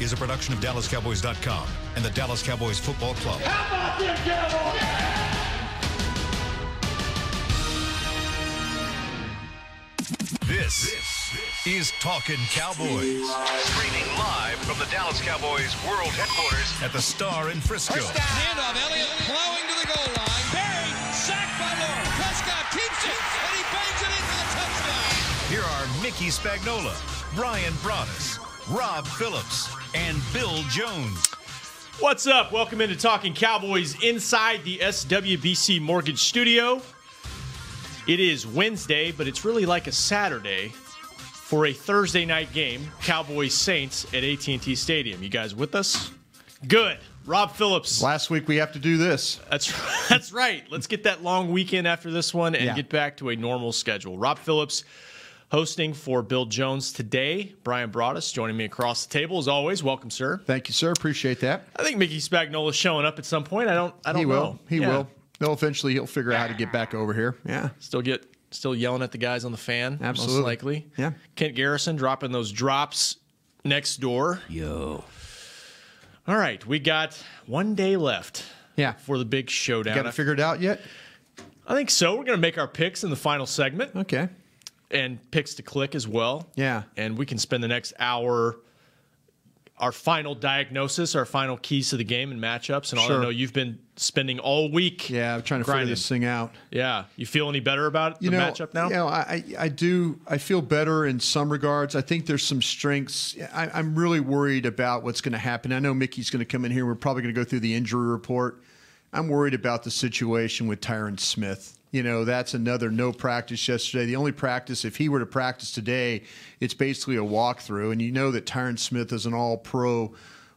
is a production of DallasCowboys.com and the Dallas Cowboys Football Club. How about them Cowboys? This is Talkin Cowboys. Streaming live from the Dallas Cowboys World Headquarters at the Star in Frisco. First down, handoff, Elliott plowing to the goal line. Barry, sacked by Lord. Prescott keeps it, and he bangs it in for the touchdown. Here are Mickey Spagnola, Brian Broaddus, Rob Phillips, and Bill Jones. What's up? Welcome into Talkin Cowboys inside the SWBC Mortgage Studio. It is Wednesday, but it's really like a Saturday for a Thursday night game, Cowboys-Saints at AT&T Stadium. You guys with us? Good. Rob Phillips. Last week we have to do this. That's right. Let's get that long weekend after this one and get back to a normal schedule. Rob Phillips hosting for Bill Jones today. Brian Broaddus joining me across the table as always. Welcome, sir. Thank you, sir. Appreciate that. I think Mickey Spagnola is showing up at some point. I don't know. He will. Eventually he'll figure out how to get back over here. Yeah. Still yelling at the guys on the fan. Absolutely. Most likely. Yeah. Kent Garrison dropping those drops next door. Yo. All right. We got 1 day left. Yeah. For the big showdown. Got it figured out yet? I think so. We're going to make our picks in the final segment. Okay. And picks to click as well. Yeah. And we can spend the next hour, our final diagnosis, our final keys to the game and matchups. And all I know you've been spending all week. Yeah, I'm trying to figure this thing out. Yeah. You feel any better about the matchup now? I do. I feel better in some regards. I think there's some strengths. I'm really worried about what's going to happen. I know Mickey's going to come in here. We're probably going to go through the injury report. I'm worried about the situation with Tyron Smith. That's another no practice yesterday. The only practice, if he were to practice today, it's basically a walkthrough. And you know that Tyron Smith is an all-pro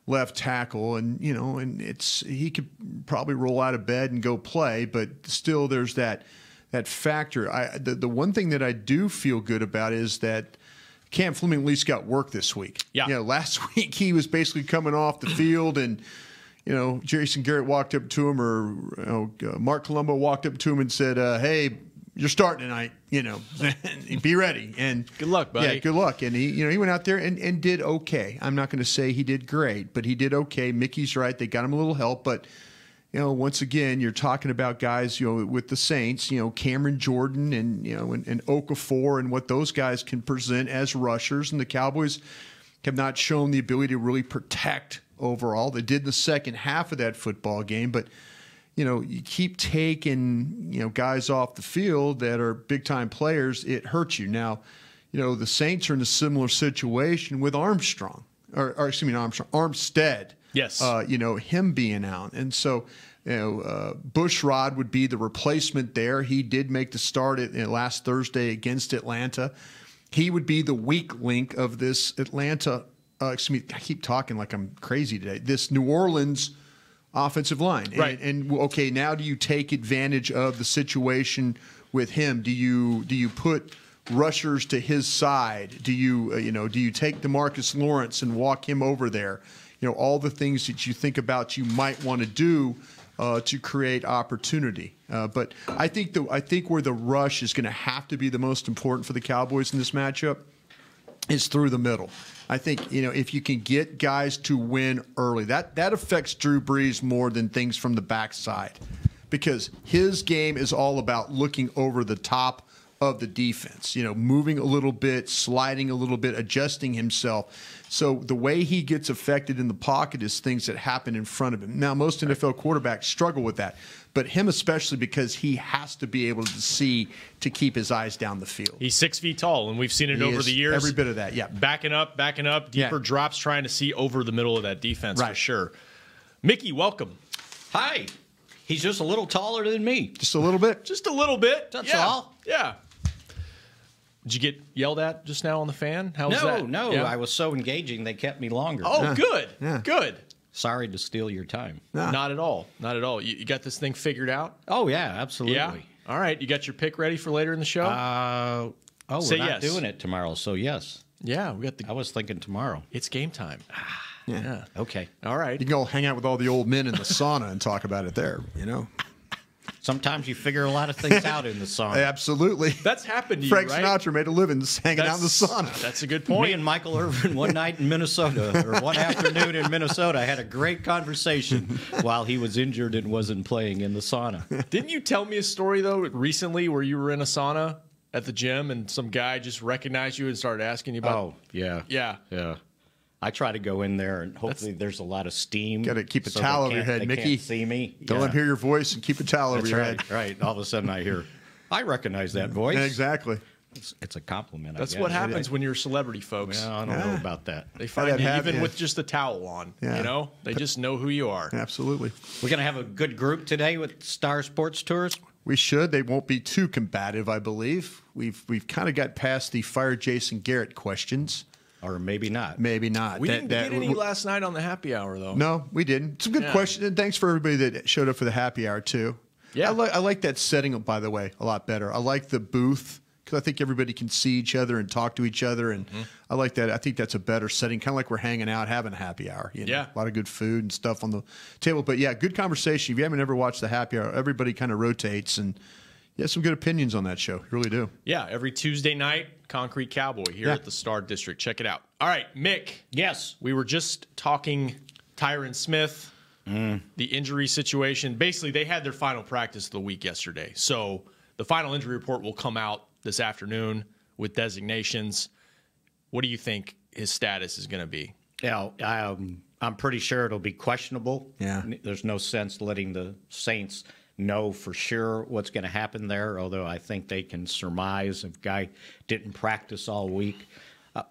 left tackle, and he could probably roll out of bed and go play, but still there's that factor. The one thing that I do feel good about is that Cam Fleming at least got work this week. Yeah. Last week he was basically coming off the field and Jason Garrett walked up to him, or Mark Colombo walked up to him and said, "Hey, you're starting tonight. Be ready." And good luck, buddy. Yeah, good luck. And he went out there and did okay. I'm not going to say he did great, but he did okay. Mickey's right; they got him a little help, but once again, you're talking about guys, with the Saints, Cameron Jordan and Okafor and what those guys can present as rushers, and the Cowboys have not shown the ability to really protect overall. They did in the second half of that football game, but you keep taking guys off the field that are big time players, it hurts you. Now, the Saints are in a similar situation with Armstead. Yes. Him being out, and so Bushrod would be the replacement there. He did make the start last Thursday against Atlanta. He would be the weak link of this Atlanta. I keep talking like I'm crazy today. This New Orleans offensive line, right? And okay, now do you take advantage of the situation with him? Do you put rushers to his side? Do you take DeMarcus Lawrence and walk him over there? All the things that you think about you might want to do to create opportunity. But I think where the rush is going to have to be the most important for the Cowboys in this matchup is through the middle. I think, if you can get guys to win early, that affects Drew Brees more than things from the backside, because his game is all about looking over the top of the defense, moving a little bit, sliding a little bit, adjusting himself. So the way he gets affected in the pocket is things that happen in front of him. Now, most NFL quarterbacks struggle with that, but him especially, because he has to be able to see to keep his eyes down the field. He's 6 feet tall, and we've seen it over the years. Every bit of that, yeah. Backing up, deeper drops, trying to see over the middle of that defense for sure. Mickey, welcome. Hi. He's just a little taller than me. Just a little bit? Just a little bit. That's all. Yeah. Did you get yelled at just now on the fan? How was that? No. Yeah. I was so engaging, they kept me longer. Oh, good. Yeah. Good. Sorry to steal your time. Not at all. Not at all. You got this thing figured out? Oh, yeah, absolutely. Yeah. All right. You got your pick ready for later in the show? We're not doing it tomorrow, so yes. Yeah, we got I was thinking tomorrow. It's game time. Yeah. Okay. All right. You can go hang out with all the old men in the sauna and talk about it there, Sometimes you figure a lot of things out in the sauna. Absolutely. That's happened to Frank you, right? Sinatra made a living just hanging out in the sauna. That's a good point. Me and Michael Irvin one night in Minnesota, or one afternoon in Minnesota, had a great conversation while he was injured and wasn't playing in the sauna. Didn't you tell me a story, though, recently where you were in a sauna at the gym and some guy just recognized you and started asking you about... Oh, yeah. Yeah. I try to go in there, and hopefully there's a lot of steam. Got to keep a so towel they over your can't- head, they Mickey. Can't see me. Don't let them hear your voice and keep a towel over That's your right, head. right. All of a sudden I hear, I recognize that voice. Yeah, exactly. It's a compliment, That's I guess. what happens when you're celebrity, folks. Well, I don't know about that. They find I'd you have- even yeah. with just a towel on. Yeah. You know? They just know who you are. Absolutely. We're going to have a good group today with Star Sports Tours. We should. They won't be too combative, I believe. We've kind of got past the fire Jason Garrett questions. Or maybe not. Maybe not. We didn't get any last night on the happy hour, though. No, we didn't. Some good questions, and thanks for everybody that showed up for the happy hour too. Yeah. I like that setting, by the way, a lot better. I like the booth because I think everybody can see each other and talk to each other, and I like that. I think that's a better setting, kind of like we're hanging out, having a happy hour. You know? Yeah. A lot of good food and stuff on the table. But yeah, good conversation. If you haven't ever watched the happy hour, everybody kind of rotates, and you have some good opinions on that show. You really do. Yeah, every Tuesday night, Concrete Cowboy here at the Star District. Check it out. All right, Mick. Yes. We were just talking Tyron Smith, the injury situation. Basically, they had their final practice of the week yesterday. So the final injury report will come out this afternoon with designations. What do you think his status is going to be? Yeah, I'm pretty sure it'll be questionable. Yeah. There's no sense letting the Saints know for sure what's going to happen there, although I think they can surmise if guy didn't practice all week.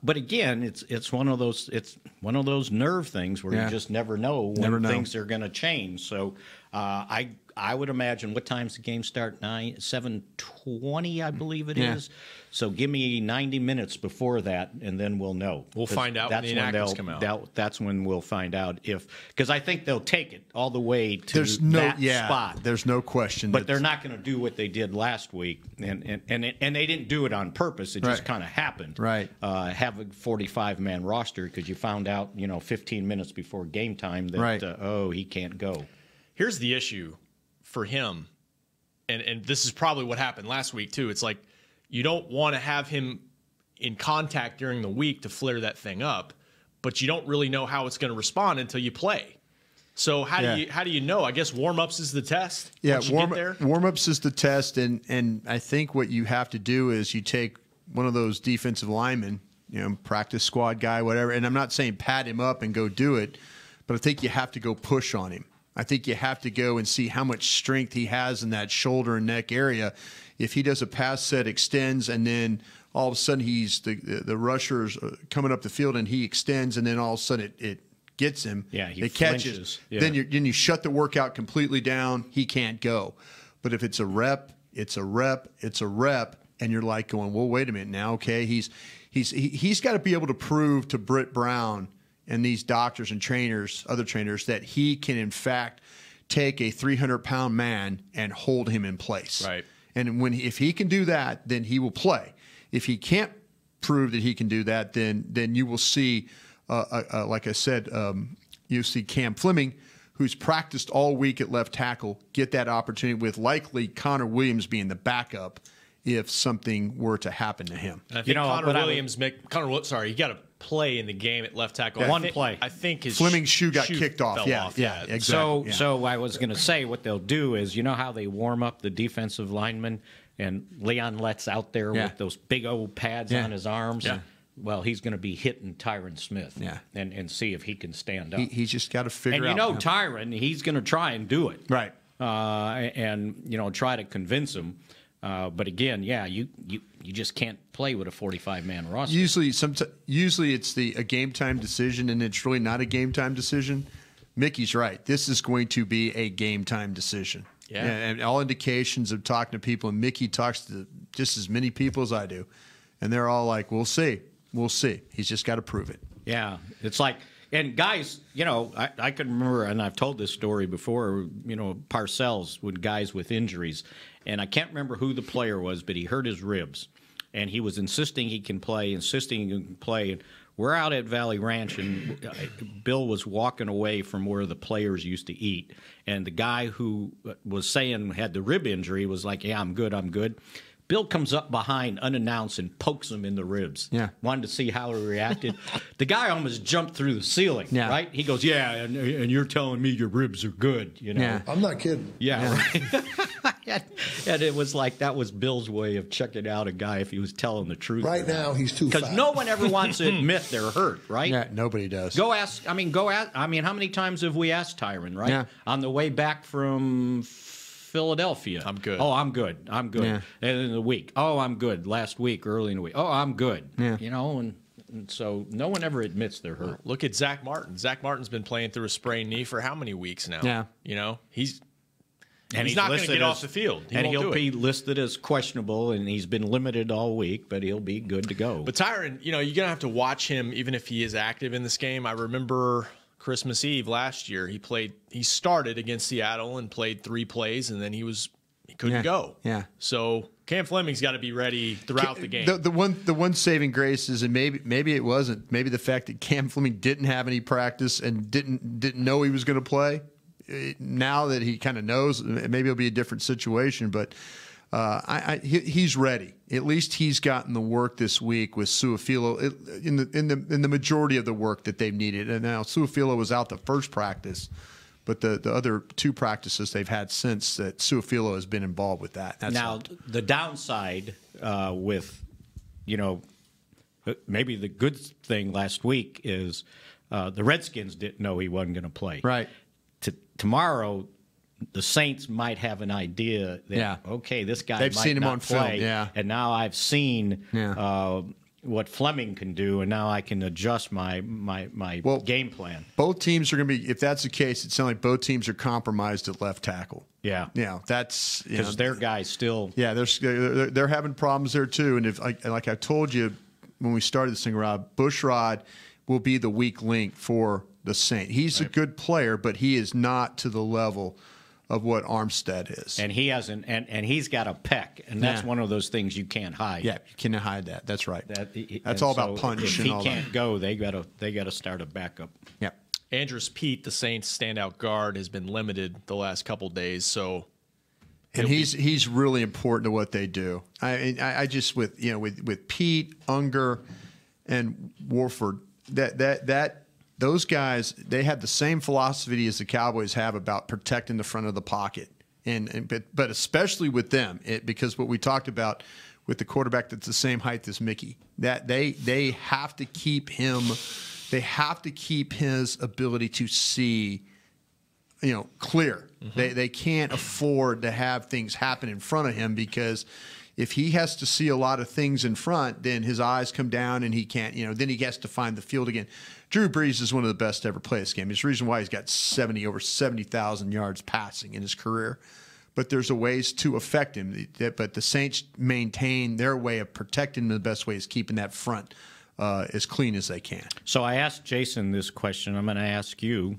But again, it's one of those nerve things where you just never know when things are going to change. So I would imagine, what time's the game start? 7:20, I believe it is. So give me 90 minutes before that, and then we'll know. We'll find out when the inactives come out. That's when we'll find out because I think they'll take it all the way to that spot. There's no question. But they're not going to do what they did last week, and they didn't do it on purpose. It just kind of happened. Right. Have a 45-man roster because you found out 15 minutes before game time that he can't go. Here's the issue for him, and this is probably what happened last week too. It's like you don't want to have him in contact during the week to flare that thing up, but you don't really know how it's going to respond until you play. So how do you know? I guess warm-ups is the test. Yeah, warm-ups is the test, and I think what you have to do is you take one of those defensive linemen, practice squad guy, whatever, and I'm not saying pat him up and go do it, but I think you have to go push on him. I think you have to go and see how much strength he has in that shoulder and neck area. If he does a pass set, extends, and then all of a sudden he's the rusher's coming up the field and he extends, and then all of a sudden it gets him. Yeah, he it catches. Yeah. Then you shut the workout completely down. He can't go. But if it's a rep, it's a rep, it's a rep, and you're like going, well, wait a minute now. Okay, he's got to be able to prove to Britt Brown and these doctors and other trainers, that he can in fact take a 300-pound man and hold him in place. Right. And if he can do that, then he will play. If he can't prove that he can do that, then you will see, like I said, you see Cam Fleming, who's practiced all week at left tackle, get that opportunity with likely Connor Williams being the backup if something were to happen to him. And I think Connor Williams, he got to play in the game at left tackle. Yeah. One play. I think his Fleming's shoe got kicked off. Yeah, exactly. So I was going to say what they'll do is, how they warm up the defensive linemen, and Leon Lett's out there with those big old pads on his arms. Yeah. Well, he's going to be hitting Tyron Smith and see if he can stand up. He's just got to figure out. And Tyron, he's going to try and do it. Right. And try to convince him. But again, you just can't play with a 45-man roster. Usually it's a game time decision, and it's really not a game time decision. Mickey's right. This is going to be a game time decision. Yeah. And all indications of talking to people, and Mickey talks to just as many people as I do, and they're all like, "We'll see, we'll see." He's just got to prove it. Yeah, it's like. And guys, I can remember, and I've told this story before, Parcells with guys with injuries. And I can't remember who the player was, but he hurt his ribs. and he was insisting he can play, insisting he can play. And we're out at Valley Ranch, and Bill was walking away from where the players used to eat. And the guy who was saying had the rib injury was like, yeah, I'm good, I'm good. Bill comes up behind unannounced and pokes him in the ribs. Yeah. Wanted to see how he reacted. The guy almost jumped through the ceiling, yeah. right? He goes, yeah, and you're telling me your ribs are good, you know? Yeah. I'm not kidding. Yeah. Right. And it was like that was Bill's way of checking out a guy if he was telling the truth. Right now, he's too fat. Because no one ever wants to admit they're hurt, right? Yeah, nobody does. Go ask. I mean, how many times have we asked Tyron, right? Yeah. On the way back from Philadelphia. I'm good. Oh, I'm good. I'm good. Yeah. And in the week, oh, I'm good. Last week, early in the week, oh, I'm good. Yeah. You know, and so no one ever admits they're hurt. Look at Zach Martin. Zach Martin's been playing through a sprained knee for how many weeks now? Yeah. You know, he's And not going to listed get as- off the field. He'll be listed as questionable, and he's been limited all week, but he'll be good to go. But Tyron, you know, you're going to have to watch him even if he is active in this game. I remember Christmas Eve last year, he started against Seattle and played 3 plays, and then he couldn't go. Yeah. So Cam Fleming's got to be ready throughout the game. The one saving grace is, and maybe it wasn't, maybe the fact that Cam Fleming didn't have any practice and didn't know he was going to play. Now that he kind of knows, maybe it'll be a different situation. But he's ready. At least he's gotten the work this week with Suafilo in the majority of the work that they've needed. And now Suafilo was out the first practice, but the other 2 practices they've had since that Suafilo has been involved with that. That's now, helped. the downside with, you know, maybe the good thing last week is the Redskins didn't know he wasn't going to play. Right. Tomorrow, the Saints might have an idea that, okay, this guy They've might seen him not on play, film, and now I've seen what Fleming can do, and now I can adjust my game plan. Both teams are going to be, if that's the case, it sounds like both teams are compromised at left tackle. Yeah. Yeah, that's Because their guys still. Yeah, they're having problems there too. And if like I told you when we started this thing, Rob, Bushrod will be the weak link for the Saints. He's a good player, but he is not to the level of what Armstead is. And he has and he's got a pec, and that's one of those things you can't hide. Yeah, you cannot hide that. That's right. That's and all about so punch. If and he all can't that. go, they gotta start a backup. Yeah. Andrus Peat, the Saints standout guard, has been limited the last couple days, so. And he's really important to what they do. I just with Pete, Unger, and Warford, that those guys, they have the same philosophy as the Cowboys have about protecting the front of the pocket, but especially with them, because what we talked about with the quarterback that's the same height as Mickey, that they have to keep him, they have to keep his ability to see, clear. Mm-hmm. They can't afford to have things happen in front of him, because if he has to see a lot of things in front, then his eyes come down and he can't, then he has to find the field again. Drew Brees is one of the best to ever play this game. There's a reason why he's got over 70,000 yards passing in his career. But there's a ways to affect him. But the Saints maintain their way of protecting him. The best way is keeping that front as clean as they can. So I asked Jason this question. I'm going to ask you.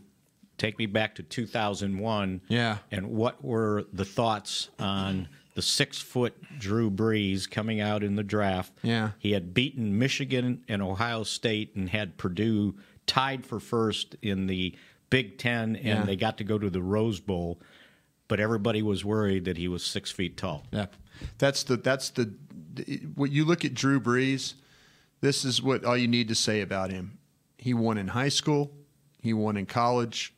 Take me back to 2001. Yeah. And what were the thoughts on the 6-foot Drew Brees coming out in the draft? Yeah. He had beaten Michigan and Ohio State and had Purdue tied for first in the Big Ten, and they got to go to the Rose Bowl. But everybody was worried that he was 6 feet tall. Yeah. That's the when you look at Drew Brees, this is what all you need to say about him. He won in high school. He won in college.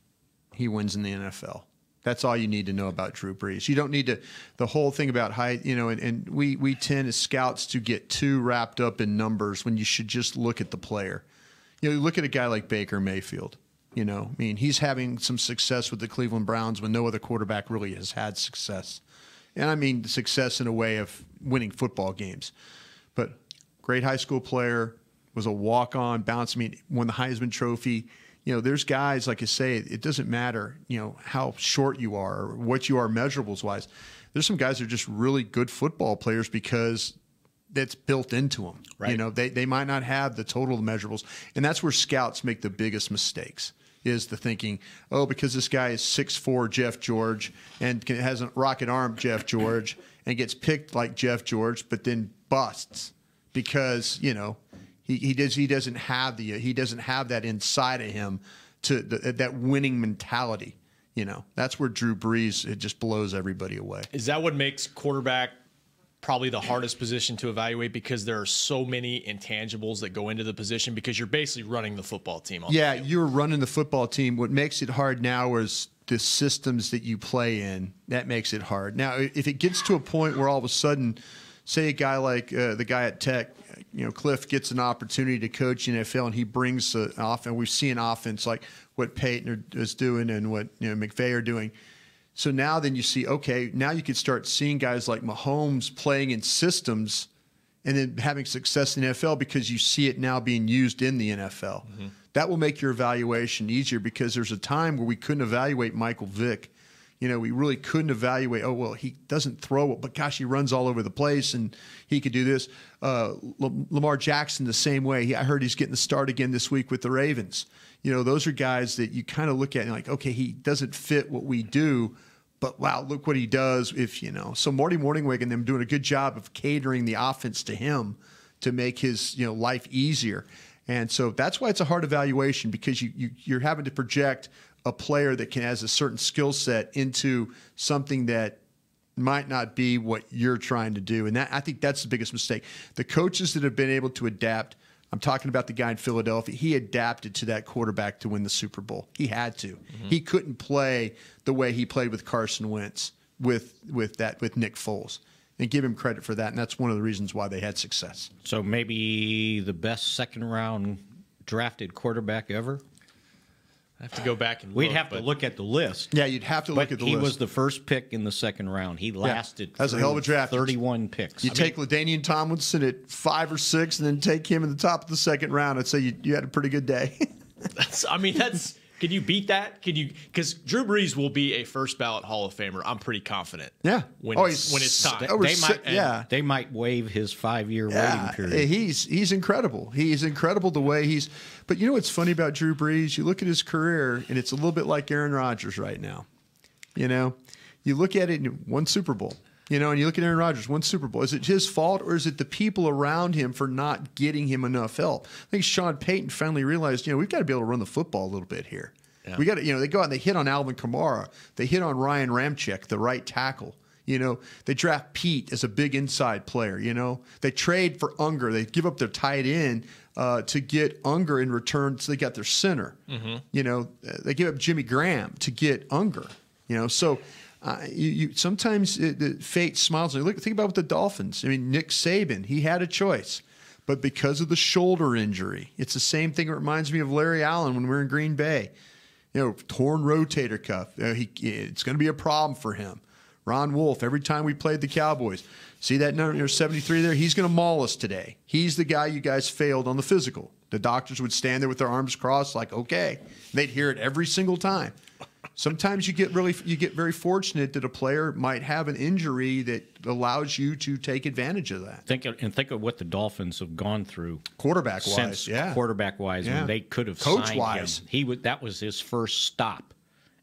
He wins in the NFL. That's all you need to know about Drew Brees. You don't need to, the whole thing about height, and we tend as scouts to get too wrapped up in numbers when you should just look at the player. You look at a guy like Baker Mayfield. He's having some success with the Cleveland Browns when no other quarterback really has had success. And I mean success in a way of winning football games. But great high school player, was a walk-on, won the Heisman Trophy. There's guys, like I say, it doesn't matter, how short you are or what you are measurables-wise. There's some guys that are just really good football players because that's built into them. Right. They might not have the total measurables. And that's where scouts make the biggest mistakes, is the thinking, because this guy is 6'4", Jeff George, and has a rocket arm, Jeff George, and gets picked like Jeff George, but then busts. because he doesn't have that inside of him that winning mentality. That's where Drew Brees, it just blows everybody away. Is that what makes quarterback probably the hardest position to evaluate, because there are so many intangibles that go into the position, because you're basically running the football team on the field. You're running the football team. What makes it hard now is the systems that you play in. That makes it hard. Now, if it gets to a point where all of a sudden, say a guy like the guy at Tech, Cliff gets an opportunity to coach in NFL, and he brings an offense. We've seen offense like what Peyton is doing and what McVay are doing. So now then you see, okay, now you could start seeing guys like Mahomes playing in systems and then having success in the NFL, because you see it now being used in the NFL. Mm-hmm. That will make your evaluation easier, because there's a time where we couldn't evaluate Michael Vick. We really couldn't evaluate, he doesn't throw it, but gosh, he runs all over the place and he could do this. Lamar Jackson the same way. I heard he's getting the start again this week with the Ravens. Those are guys that you kind of look at and like, okay, he doesn't fit what we do, but wow, look what he does So Marty Morningweg and them doing a good job of catering the offense to him to make his life easier. And so that's why it's a hard evaluation, because you're having to project a player that has a certain skill set into something that might not be what you're trying to do. And I think that's the biggest mistake. The coaches that have been able to adapt, I'm talking about the guy in Philadelphia, he adapted to that quarterback to win the Super Bowl. He had to. Mm-hmm. He couldn't play the way he played with Carson Wentz, with Nick Foles. And give him credit for that, and that's one of the reasons why they had success. So maybe the best second-round drafted quarterback ever? I have to go back and look. We'd have to look at the list. Yeah, you'd have to look at the list. He was the first pick in the second round. He lasted that's a hell of a draft. 31 picks. You take LaDainian Tomlinson at 5 or 6 and then take him in the top of the second round, I'd say you had a pretty good day. Can you beat that? Because Drew Brees will be a first ballot Hall of Famer. I'm pretty confident. Yeah. When it's time. They might waive his 5-year waiting period. He's incredible. He's incredible the way he's. But what's funny about Drew Brees? You look at his career, and it's a little bit like Aaron Rodgers right now. You look at it and won Super Bowl. And you look at Aaron Rodgers, won Super Bowl. Is it his fault, or is it the people around him for not getting him enough help? I think Sean Payton finally realized, we've got to be able to run the football a little bit here. Yeah. We got to, they go out and they hit on Alvin Kamara. They hit on Ryan Ramczyk, the right tackle. They draft Pete as a big inside player. They trade for Unger. They give up their tight end to get Unger in return, so they got their center. Mm-hmm. They give up Jimmy Graham to get Unger. So. You sometimes the fate smiles. Think about what the Dolphins. Nick Saban, he had a choice, but because of the shoulder injury, it's the same thing. It reminds me of Larry Allen when we were in Green Bay. Torn rotator cuff. It's going to be a problem for him. Ron Wolf. Every time we played the Cowboys, see that number 73 there. He's going to maul us today. He's the guy you guys failed on the physical. The doctors would stand there with their arms crossed, like, okay. They'd hear it every single time. Sometimes you get very fortunate that a player might have an injury that allows you to take advantage of that. Think of what the Dolphins have gone through quarterback-wise, when they could have coach-wise. Signed him. That was his first stop,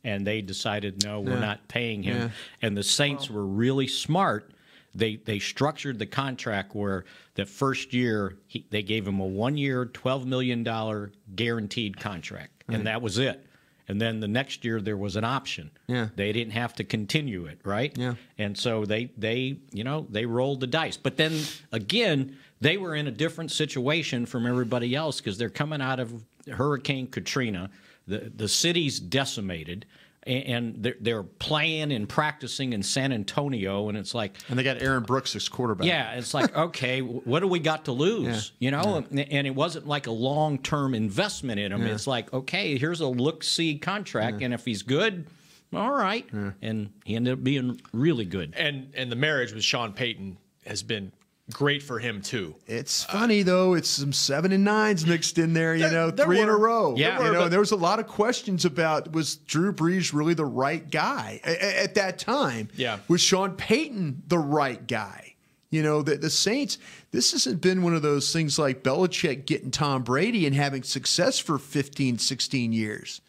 and they decided, no, we're not paying him. Yeah. And the Saints were really smart. They structured the contract where the first year they gave him a 1-year, $12 million guaranteed contract, and that was it. And then the next year there was an option. Yeah. They didn't have to continue it, right? Yeah. And so they rolled the dice. But then again, they were in a different situation from everybody else, because they're coming out of Hurricane Katrina. The city's decimated, and they're playing and practicing in San Antonio, and it's like, and they got Aaron Brooks as quarterback. Yeah, it's like, okay, what do we got to lose? And it wasn't like a long-term investment in him. Yeah. It's like, okay, here's a look-see contract, and if he's good, all right. Yeah. And he ended up being really good. And the marriage with Sean Payton has been great for him too. It's funny though; it's some 7 and 9s mixed in there. There 3 in a row. Yeah, there was a lot of questions about, was Drew Brees really the right guy at that time? Yeah, was Sean Payton the right guy? The Saints. This hasn't been one of those things like Belichick getting Tom Brady and having success for 15, 16 years.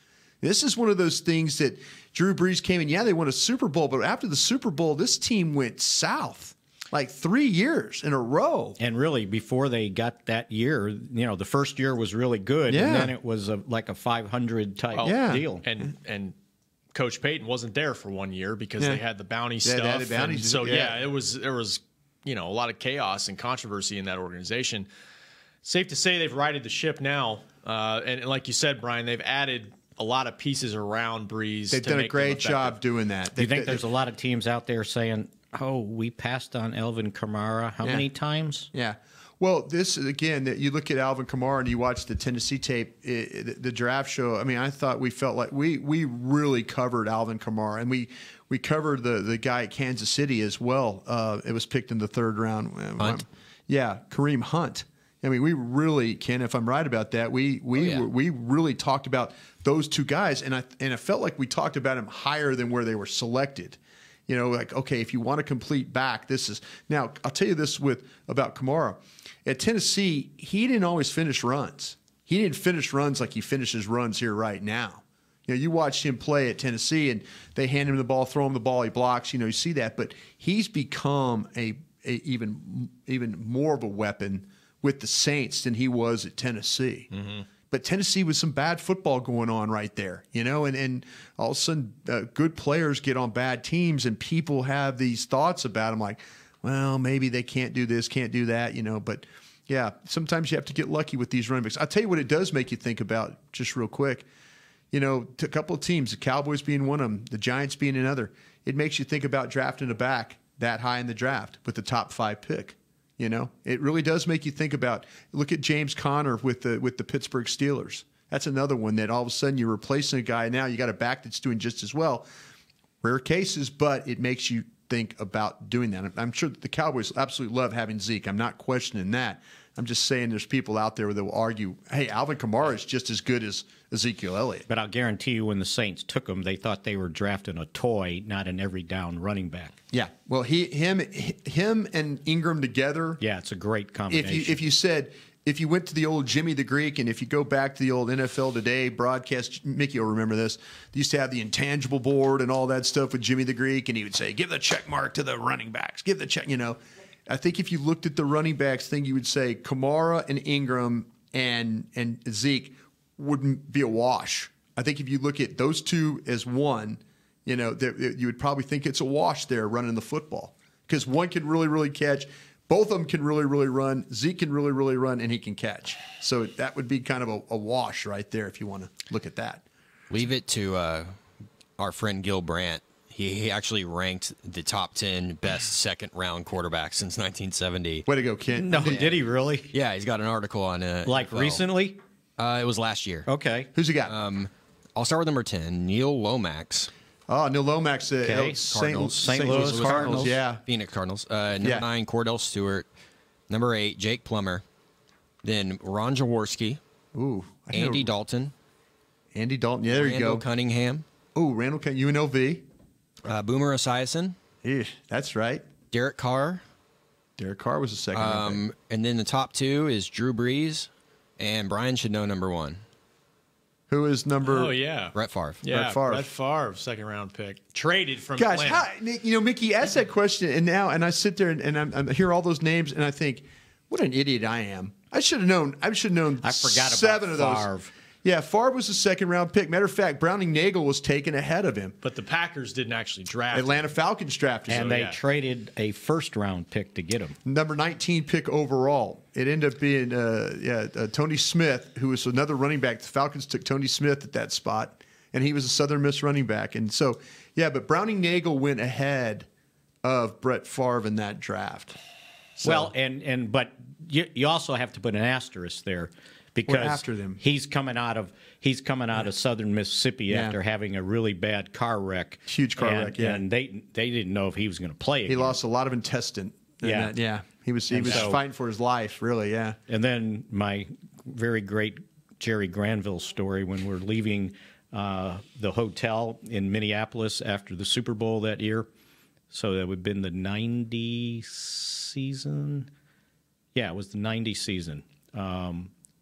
This is one of those things that Drew Brees came in. Yeah, they won a Super Bowl, but after the Super Bowl, this team went south. like 3 years in a row. And really, before they got that year, the first year was really good, and then it was like a 500 type deal. And Coach Payton wasn't there for 1 year because they had the bounty stuff. They had the bounties, there was a lot of chaos and controversy in that organization. Safe to say they've righted the ship now, and like you said, Brian, they've added a lot of pieces around Brees. They've done a great job doing that. Do you think there's a lot of teams out there saying, "Oh, we passed on Alvin Kamara how many times?" Yeah. Well, this again, that you look at Alvin Kamara and you watch the Tennessee tape, the draft show. I mean, I thought we felt like we really covered Alvin Kamara, and we covered the guy at Kansas City as well. It was picked in the third round. Hunt. Yeah, Kareem Hunt. I mean, we really, Ken, if I'm right about that, we really talked about those two guys, and I felt like we talked about them higher than where they were selected. Like, okay, if you want a complete back, this is now. I'll tell you this about Kamara. At Tennessee, he didn't always finish runs. He didn't finish runs like he finishes runs here right now. You watched him play at Tennessee, and they hand him the ball, throw him the ball, he blocks. You see that, but he's become a even more of a weapon with the Saints than he was at Tennessee. Mm-hmm. But Tennessee was some bad football going on right there, and all of a sudden good players get on bad teams, and people have these thoughts about them like, well, maybe they can't do this, can't do that, But, yeah, sometimes you have to get lucky with these running backs. I'll tell you what it does make you think about, just real quick. A couple of teams, the Cowboys being one of them, the Giants being another. It makes you think about drafting a back that high in the draft with the top 5 pick. It really does make you think about. Look at James Conner with the Pittsburgh Steelers. That's another one that all of a sudden you're replacing a guy. Now you got a back that's doing just as well. Rare cases, but it makes you think about doing that. I'm sure the Cowboys absolutely love having Zeke. I'm not questioning that. I'm just saying there's people out there that will argue, hey, Alvin Kamara is just as good as Ezekiel Elliott. But I'll guarantee you when the Saints took him, they thought they were drafting a toy, not an every down running back. Yeah. Well, him and Ingram together. Yeah, it's a great combination. If you went to the old Jimmy the Greek, and if you go back to the old NFL Today broadcast, Mickey will remember this. They used to have the intangible board and all that stuff with Jimmy the Greek, and he would say, give the check mark to the running backs. Give the check, I think if you looked at the running backs thing, you would say Kamara and Ingram and Zeke wouldn't be a wash. I think if you look at those two as one, you would probably think it's a wash there running the football, because one can really, really catch. Both of them can really, really run. Zeke can really, really run, and he can catch. So that would be kind of a wash right there if you want to look at that. Leave it to our friend Gil Brandt. He actually ranked the top 10 best second-round quarterbacks since 1970. Way to go, Ken. No, did he really? Yeah, he's got an article on it. Like recently? It was last year. Okay. Who's he got? I'll start with number 10, Neil Lomax. Oh, Neil Lomax. Cardinals. St. Louis Cardinals. Yeah. Phoenix Cardinals. Number 9, Cordell Stewart. Number 8, Jake Plummer. Then Ron Jaworski. Ooh. Andy Dalton. Andy Dalton. Yeah, there you Randall go. Cunningham. Ooh, Randall Cunningham. UNLV. Boomer Esiason. That's right. Derek Carr. Derek Carr was the second round pick. And then the top 2 is Drew Brees. And Brian should know number 1. Who is number? Oh, yeah. Brett Favre. Yeah, Brett Favre. 2nd round pick. Traded from Guys, Atlanta. Mickey asked that question, and I sit there and I hear all those names, and I think, what an idiot I am. I should have known. I forgot 7 of those. Favre. Yeah, Favre was a 2nd round pick. Matter of fact, Browning Nagel was taken ahead of him. But the Packers didn't actually draft Atlanta Falcons drafted him. And they traded a 1st round pick to get him. Number 19 pick overall. It ended up being Tony Smith, who was another running back. The Falcons took Tony Smith at that spot, and he was a Southern Miss running back. And so, yeah, but Browning Nagel went ahead of Brett Favre in that draft. So, Well, but you also have to put an asterisk there. Because after them. he's coming out of Southern Mississippi after having a really bad car wreck. Huge car wreck, yeah. And they didn't know if he was going to play again. He lost a lot of intestine. Yeah. He was fighting for his life, really, yeah. And then my very great Jerry Granville story when we're leaving the hotel in Minneapolis after the Super Bowl that year. So that would have been the 90 season. Yeah, it was the 90 season.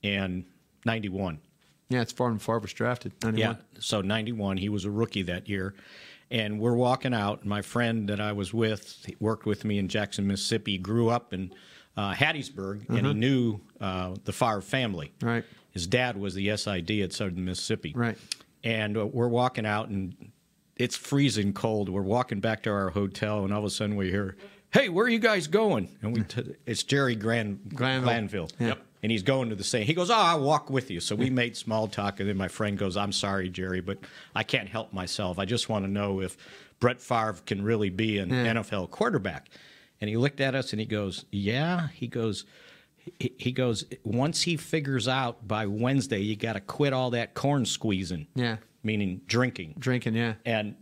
And 91. Yeah, it's Favre was drafted, 91. Yeah, so 91. He was a rookie that year. And we're walking out. My friend that I was with, he worked with me in Jackson, Mississippi, grew up in Hattiesburg, and he knew the Favre family. Right. His dad was the SID at Southern Mississippi. Right. And we're walking out, and it's freezing cold. We're walking back to our hotel, and all of a sudden we hear, "Hey, where are you guys going?" And it's Jerry Glanville. Yep. And he's going to the same. He goes, "Oh, I'll walk with you." So we made small talk, and then my friend goes, "I'm sorry, Jerry, but I can't help myself. I just want to know if Brett Favre can really be an NFL quarterback." And he looked at us, and he goes, "Yeah." He goes, "Once he figures out by Wednesday, you got to quit all that corn squeezing." Yeah. Meaning drinking. Drinking, yeah. And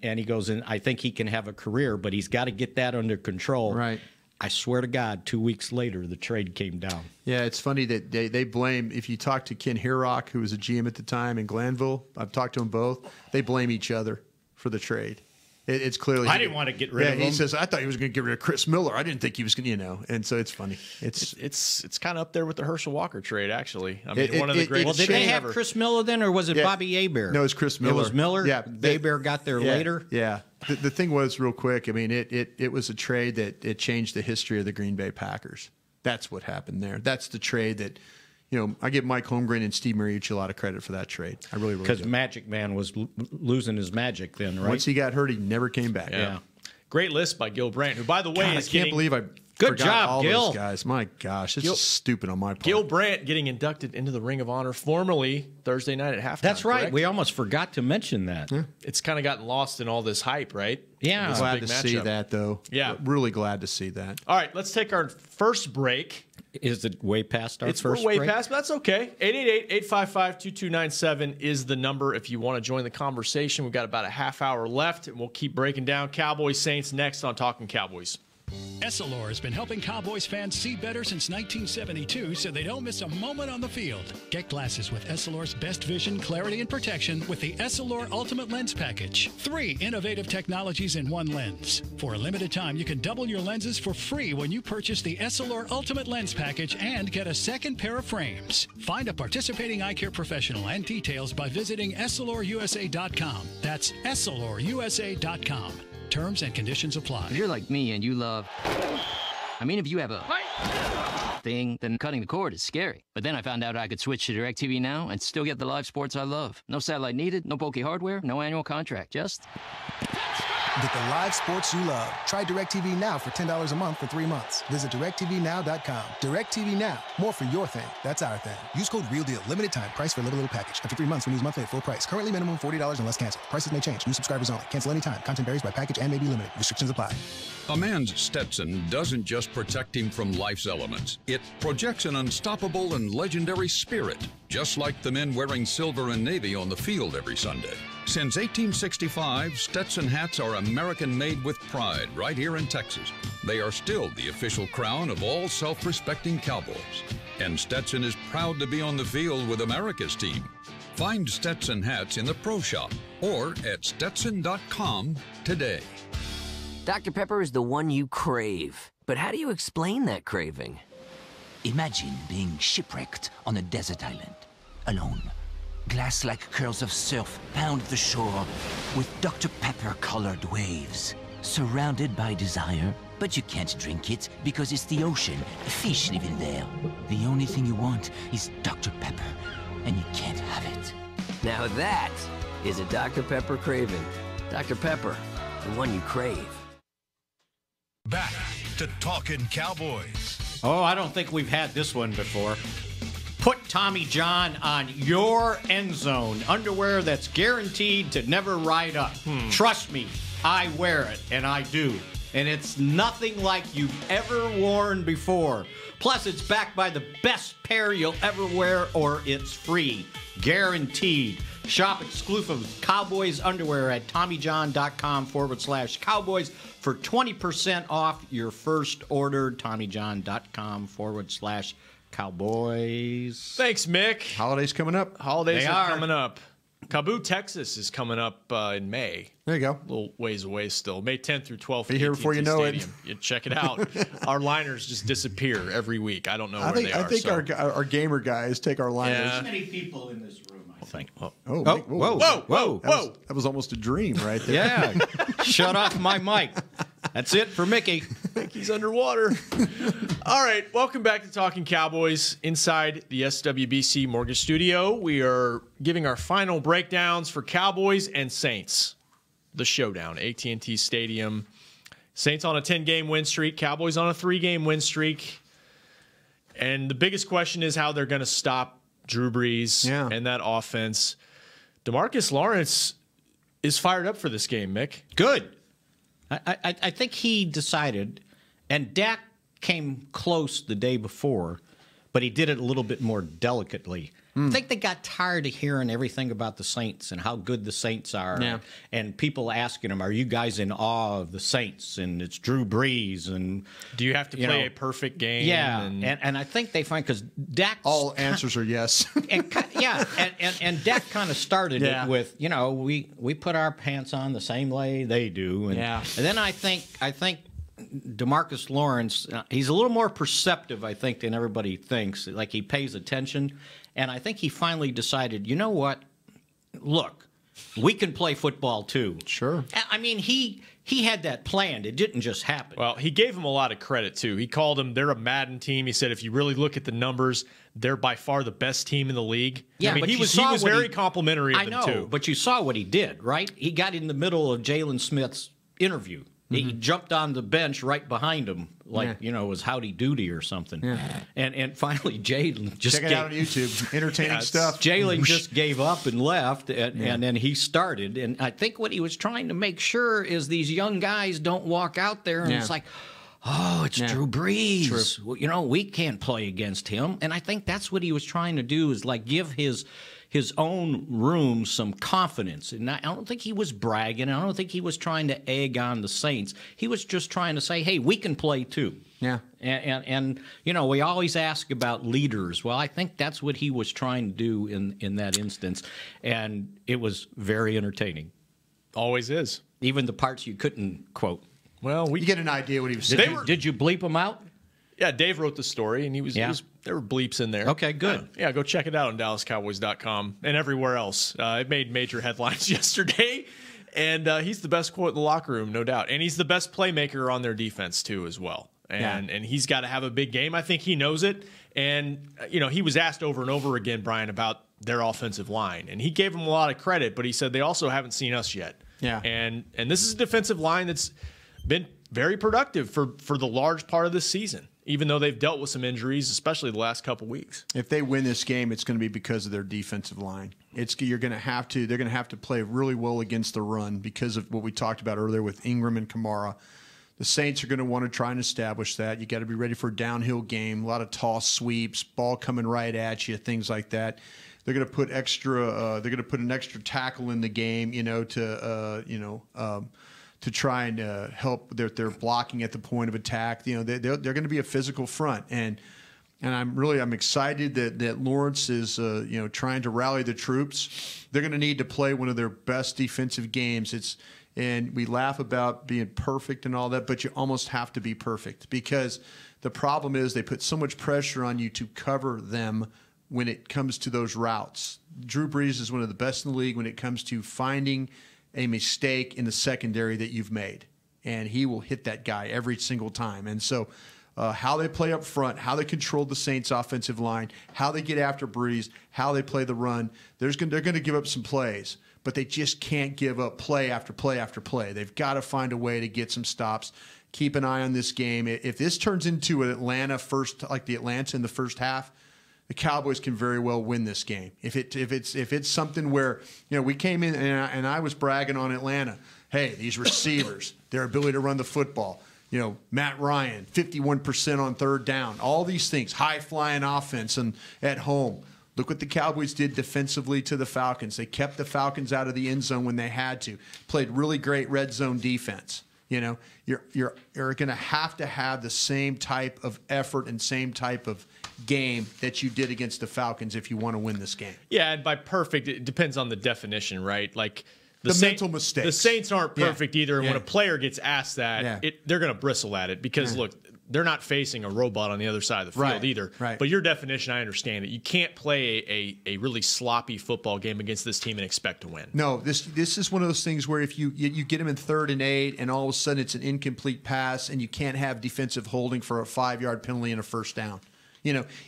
he goes, "And I think he can have a career, but he's got to get that under control." Right. I swear to God, 2 weeks later, the trade came down. Yeah, it's funny that they blame, if you talk to Ken Herock, who was a GM at the time in Glanville, I've talked to them both, they blame each other for the trade. It's clearly. I didn't want to get rid of him. He says, "I thought he was going to get rid of Chris Miller. I didn't think he was going to, And so it's funny. It's kind of up there with the Herschel Walker trade, actually. I mean, one of the greatest. Well, did they trades have ever. Chris Miller then, or was it Bobby Hebert? No, it was Chris Miller. It was Miller? Yeah. Hebert got there later? Yeah. The thing was, real quick, I mean, it was a trade that it changed the history of the Green Bay Packers. That's what happened there. That's the trade that, I give Mike Holmgren and Steve Mariucci a lot of credit for that trade. I really do. Because Magic Man was losing his magic then, right? Once he got hurt, he never came back. Yeah. Great list by Gil Brandt, who, by the way, God, I can't believe I Good forgot job, all Gil. those guys. My gosh, it's just stupid on my part. Gil Brandt getting inducted into the Ring of Honor formally Thursday night at halftime. That's right. Correct? We almost forgot to mention that. Yeah. It's kind of gotten lost in all this hype, right? Yeah. This Glad big to see matchup. that, though. Yeah. Really glad to see that. All right, let's take our first break. Is it way past our It's first way break? past, but that's okay. 888-855-2297 is the number if you want to join the conversation. We've got about a half hour left, and we'll keep breaking down Cowboys Saints next on Talkin' Cowboys. Essilor has been helping Cowboys fans see better since 1972 so they don't miss a moment on the field. Get glasses with Essilor's best vision, clarity, and protection with the Essilor Ultimate Lens Package. 3 innovative technologies in one lens. For a limited time, you can double your lenses for free when you purchase the Essilor Ultimate Lens Package and get a second pair of frames. Find a participating eye care professional and details by visiting EssilorUSA.com. That's EssilorUSA.com. Terms and conditions apply. If you're like me and you love... if you have a thing, then cutting the cord is scary. But then I found out I could switch to DirecTV Now and still get the live sports I love. No satellite needed, no bulky hardware, no annual contract, just... Get the live sports you love. Try DirecTV Now for $10 a month for 3 months. Visit DirecTVNow.com. DirecTV Now. More for your thing. That's our thing. Use code REALDEAL. Limited time. Price for little package. After 3 months, renews monthly at full price. Currently minimum $40 unless canceled. Prices may change. New subscribers only. Cancel anytime. Content varies by package and may be limited. Restrictions apply. A man's Stetson doesn't just protect him from life's elements. It projects an unstoppable and legendary spirit, just like the men wearing silver and navy on the field every Sunday. Since 1865, Stetson hats are American-made with pride right here in Texas. They are still the official crown of all self-respecting cowboys. And Stetson is proud to be on the field with America's team. Find Stetson hats in the Pro Shop or at Stetson.com today. Dr. Pepper is the one you crave. But how do you explain that craving? Imagine being shipwrecked on a desert island, alone. Glass-like curls of surf pound the shore with Dr. Pepper-colored waves. Surrounded by desire, but you can't drink it because it's the ocean. Fish live in there. The only thing you want is Dr. Pepper, and you can't have it. Now that is a Dr. Pepper craving. Dr. Pepper, the one you crave. Back to Talkin' Cowboys. Oh, I don't think we've had this one before. Put Tommy John on your end zone. Underwear that's guaranteed to never ride up. Trust me, I wear it, and I do. And it's nothing like you've ever worn before. Plus, it's backed by the best pair you'll ever wear, or it's free. Guaranteed. Shop exclusive Cowboys underwear at TommyJohn.com/Cowboys for 20% off your first order. TommyJohn.com/Cowboys. Thanks, Mick. Holidays coming up. Holidays are coming up. Kaboo, Texas is coming up in May. There you go. A little ways away still. May 10th through 12th. Be here before you know Stadium. You check it out. Our liners just disappear every week. I don't know where they are. I think our gamer guys take our liners. Too many people in this room. think. Whoa. Whoa. That was almost a dream right there. Yeah. Shut off my mic. That's it for Mickey. Mickey's underwater. All right. Welcome back to Talking Cowboys inside the SWBC Mortgage Studio. We are giving our final breakdowns for Cowboys and Saints. The showdown, AT&T Stadium. Saints on a 10-game win streak. Cowboys on a 3-game win streak. And the biggest question is how they're going to stop Drew Brees and that offense. DeMarcus Lawrence is fired up for this game, Mick. Good. I think he decided, and Dak came close the day before, but he did it a little bit more delicately. I think they got tired of hearing everything about the Saints and how good the Saints are. Yeah. And people asking them, are you guys in awe of the Saints? And it's Drew Brees. And do you have to play a perfect game? Yeah. And I think they find, because Dak. All answers are yes. And Dak kind of started it with, we put our pants on the same way they do. And then I think DeMarcus Lawrence, he's a little more perceptive, I think, than everybody thinks. Like, he pays attention. And I think he finally decided, you know what? Look, we can play football too. Sure. I mean, he had that planned. It didn't just happen. Well, he gave them a lot of credit, too. He called them, they're a Madden team. He said, if you really look at the numbers, they're by far the best team in the league. Yeah, I mean, but he was very complimentary of them, too. But you saw what he did, right? He got in the middle of Jalen Smith's interview. He jumped on the bench right behind him, like, it was Howdy Doody or something. Yeah. And finally, Jalen just check it out on YouTube. Entertaining stuff. Jalen just gave up and left, and then he started. And I think what he was trying to make sure is these young guys don't walk out there and it's like, oh, it's Drew Brees. Well, we can't play against him. And I think that's what he was trying to do, is like give his own room some confidence. And I don't think he was bragging. I don't think he was trying to egg on the Saints. He was just trying to say, hey, we can play too. Yeah. And we always ask about leaders. Well, I think that's what he was trying to do in that instance. And it was very entertaining. Always is. Even the parts you couldn't quote. Well, you get an idea what he was saying. Did you bleep him out? Yeah, Dave wrote the story, and there were bleeps in there. Okay, good. Go check it out on DallasCowboys.com and everywhere else. It made major headlines yesterday, and he's the best quote in the locker room, no doubt. And he's the best playmaker on their defense, too, as well. And he's got to have a big game. I think he knows it. And, he was asked over and over again, Brian, about their offensive line. And he gave them a lot of credit, but he said they also haven't seen us yet. Yeah. And this is a defensive line that's been very productive for the large part of this season, even though they've dealt with some injuries, especially the last couple weeks. If they win this game, it's going to be because of their defensive line. They're going to have to play really well against the run because of what we talked about earlier with Ingram and Kamara. The Saints are going to want to try and establish that. You got to be ready for a downhill game, a lot of toss sweeps, ball coming right at you, things like that. They're going to put an extra tackle in the game, to try and help their blocking at the point of attack. They're going to be a physical front, and I'm excited that Lawrence is trying to rally the troops. They're going to need to play one of their best defensive games. And we laugh about being perfect and all that, but you almost have to be perfect, because the problem is they put so much pressure on you to cover them when it comes to those routes. Drew Brees is one of the best in the league when it comes to finding a mistake in the secondary that you've made, and he will hit that guy every single time. And so how they play up front, how they control the Saints offensive line, how they get after Brees, how they play the run, they're going to give up some plays, but they just can't give up play after play after play. They've got to find a way to get some stops. Keep an eye on this game. If this turns into an Atlanta like the Atlanta in the first half, the Cowboys can very well win this game. If it's something where we came in and I was bragging on Atlanta, hey, these receivers, their ability to run the football, Matt Ryan, 51% on third down, all these things, high flying offense and at home. Look what the Cowboys did defensively to the Falcons. They kept the Falcons out of the end zone when they had to. Played really great red zone defense. You're going to have the same type of effort and same type of game that you did against the Falcons if you want to win this game. Yeah, and by perfect, it depends on the definition, right? Like the mental mistakes. The Saints aren't perfect either, and when a player gets asked that, they're going to bristle at it because, look, they're not facing a robot on the other side of the field either. Right. But your definition, I understand it. You can't play a really sloppy football game against this team and expect to win. No, this is one of those things where if you get them in 3rd and 8 and all of a sudden it's an incomplete pass and you can't have defensive holding for a 5-yard penalty and a first down.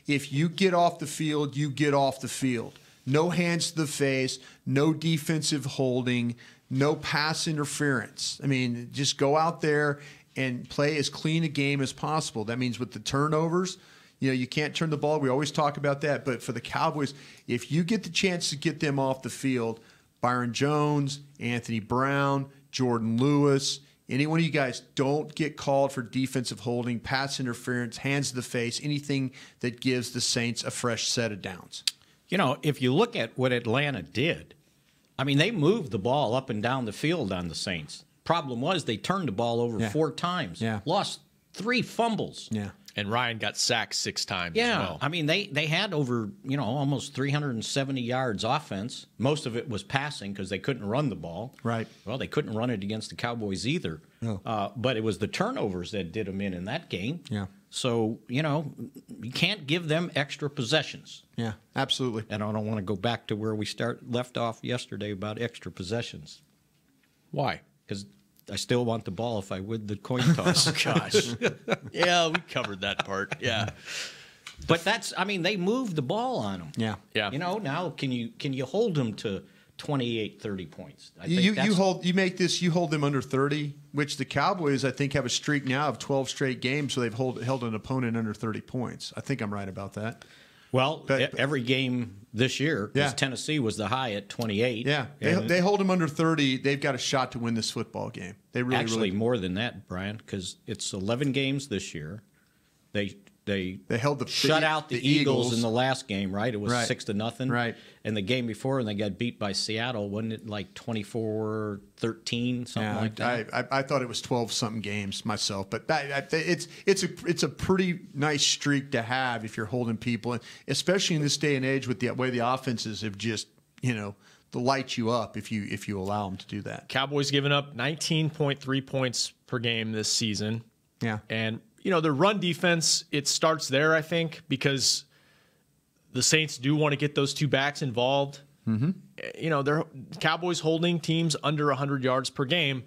If you get off the field, you get off the field. No hands to the face, no defensive holding, no pass interference. I mean, just go out there and play as clean a game as possible. That means with the turnovers, you can't turn the ball. We always talk about that. But for the Cowboys, if you get the chance to get them off the field, Byron Jones, Anthony Brown, Jordan Lewis, any one of you guys, don't get called for defensive holding, pass interference, hands to the face, anything that gives the Saints a fresh set of downs. If you look at what Atlanta did, I mean, they moved the ball up and down the field on the Saints. Problem was they turned the ball over 4 times. Yeah. Lost 3 fumbles. Yeah. And Ryan got sacked 6 times as well. I mean, they had over, almost 370 yards offense. Most of it was passing because they couldn't run the ball. Right. Well, they couldn't run it against the Cowboys either. No. But it was the turnovers that did them in that game. Yeah. So, you can't give them extra possessions. Yeah, absolutely. And I don't want to go back to where we left off yesterday about extra possessions. Why? Because I still want the ball if I win the coin toss. Oh, gosh. Yeah, we covered that part. Yeah. But they moved the ball on them. Yeah. Yeah. Now can you hold them to 28, 30 points? You hold them under 30, which the Cowboys, I think, have a streak now of 12 straight games, so they've held an opponent under 30 points. I think I'm right about that. Well, every game this year, because Tennessee was the high at 28. Yeah, they hold them under 30. They've got a shot to win this football game. They really more than that, Brian, because it's 11 games this year. They held shut out the Eagles in the last game, right? It was 6-0. Right. And the game before, when they got beat by Seattle, wasn't it like 24-13, something like that? I thought it was 12-something games myself, but it's a pretty nice streak to have if you're holding people, and especially in this day and age with the way the offenses have just to light you up if you allow them to do that. Cowboys giving up 19.3 points per game this season. Yeah, and their run defense, it starts there, I think, because the Saints do want to get those 2 backs involved. Mm-hmm. They're Cowboys holding teams under 100 yards per game.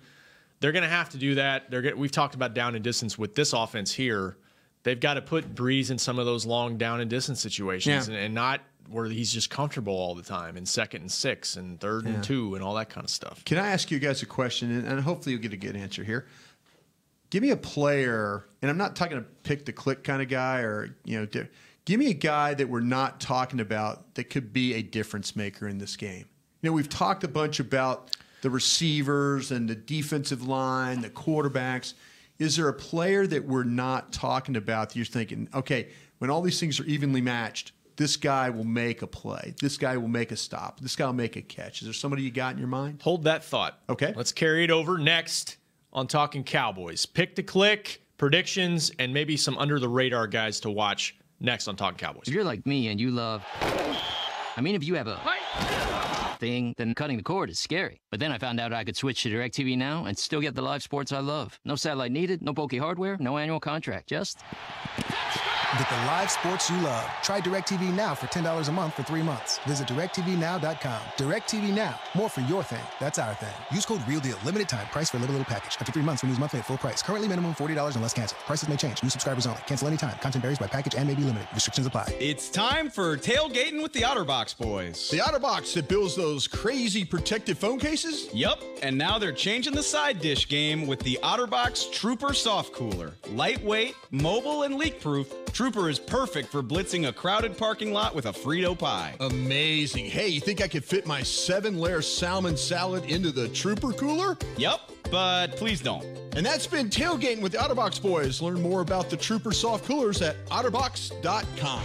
They're going to have to do that. We've talked about down and distance with this offense here. They've got to put Brees in some of those long down and distance situations and not where he's just comfortable all the time in 2nd and 6 and 3rd and 2 and all that kind of stuff. Can I ask you guys a question, and hopefully you'll get a good answer here? Give me a player, and I'm not talking to pick the click kind of guy, or give me a guy that we're not talking about that could be a difference maker in this game. We've talked a bunch about the receivers and the defensive line, the quarterbacks. Is there a player that we're not talking about that you're thinking, okay, when all these things are evenly matched, this guy will make a play, this guy will make a stop, this guy will make a catch? Is there somebody you got in your mind? Hold that thought. Okay. Let's carry it over next on Talkin' Cowboys. Pick to click, predictions, and maybe some under-the-radar guys to watch next on Talkin' Cowboys. If you're like me and you love... if you have a thing, then cutting the cord is scary. But then I found out I could switch to DirecTV Now and still get the live sports I love. No satellite needed, no bulky hardware, no annual contract, just... Get the live sports you love. Try DirecTV Now for $10 a month for 3 months. Visit DirecTVNow.com. DirecTV Now. More for your thing. That's our thing. Use code REALDEAL. Limited time. Price for a little package. After 3 months, renews monthly at full price. Currently minimum $40 unless canceled. Prices may change. New subscribers only. Cancel anytime. Content varies by package and may be limited. Restrictions apply. It's time for tailgating with the OtterBox boys. The OtterBox that builds those crazy protective phone cases? Yup. And now they're changing the side dish game with the OtterBox Trooper Soft Cooler. Lightweight, mobile, and leak-proof, Trooper is perfect for blitzing a crowded parking lot with a Frito pie. Amazing. Hey, you think I could fit my 7-layer salmon salad into the Trooper cooler? Yup, but please don't. And that's been Tailgating with the OtterBox boys. Learn more about the Trooper soft coolers at otterbox.com.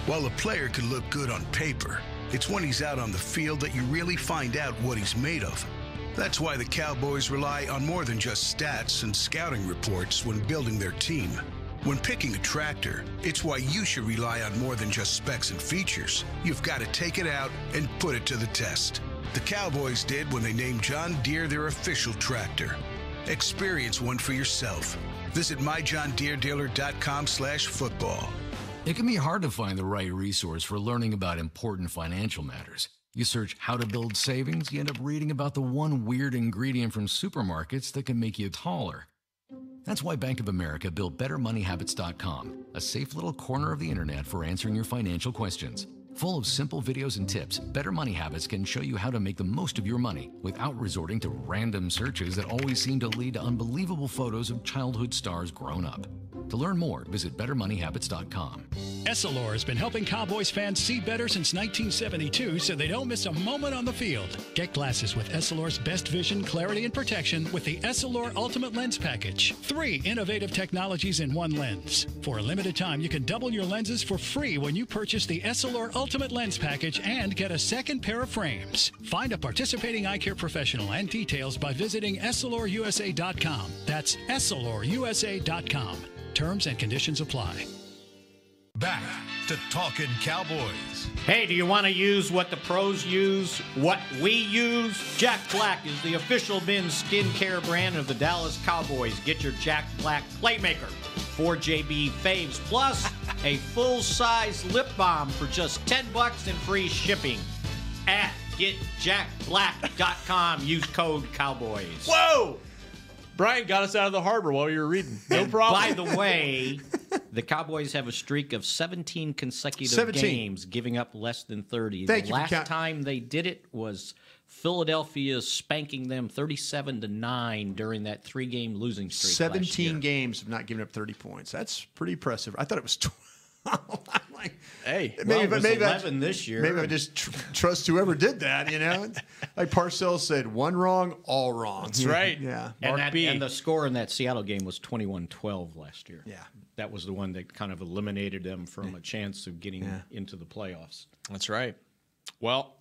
While a player could look good on paper, it's when he's out on the field that you really find out what he's made of. That's why the Cowboys rely on more than just stats and scouting reports when building their team. When picking a tractor, it's why you should rely on more than just specs and features. You've got to take it out and put it to the test. The Cowboys did when they named John Deere their official tractor. Experience one for yourself. Visit myjohndeerdealer.com/football. It can be hard to find the right resource for learning about important financial matters. You search how to build savings, you end up reading about the one weird ingredient from supermarkets that can make you taller. That's why Bank of America built BetterMoneyHabits.com, a safe little corner of the internet for answering your financial questions. Full of simple videos and tips, Better Money Habits can show you how to make the most of your money without resorting to random searches that always seem to lead to unbelievable photos of childhood stars grown up. To learn more, visit BetterMoneyHabits.com. Essilor has been helping Cowboys fans see better since 1972 so they don't miss a moment on the field. Get glasses with Essilor's best vision, clarity, and protection with the Essilor Ultimate Lens Package. 3 innovative technologies in one lens. For a limited time, you can double your lenses for free when you purchase the Essilor Ultimate Lens Package and get a second pair of frames. Find a participating eye care professional and details by visiting EssilorUSA.com. That's EssilorUSA.com. Terms and conditions apply. Back to Talkin' Cowboys. Hey, do you want to use what the pros use, what we use? Jack Black is the official men's skincare brand of the Dallas Cowboys. Get your Jack Black Playmaker, 4 JB Faves, plus a full-size lip balm for just $10 and free shipping at getjackblack.com. Use code Cowboys. Whoa! Brian got us out of the harbor while you were reading. No problem. By the way, the Cowboys have a streak of 17 consecutive games, giving up less than 30. The last time they did it was Philadelphia spanking them 37-9 during that 3-game losing streak. 17 games of not giving up 30 points. That's pretty impressive. I thought it was 12. Hey, maybe it was 11 this year. Maybe I just trust whoever did that, you know? Like Parcells said, one wrong, all wrong. That's right. Yeah. And the score in that Seattle game was 21-12 last year. Yeah. That was the one that kind of eliminated them from a chance of getting into the playoffs. That's right. Well,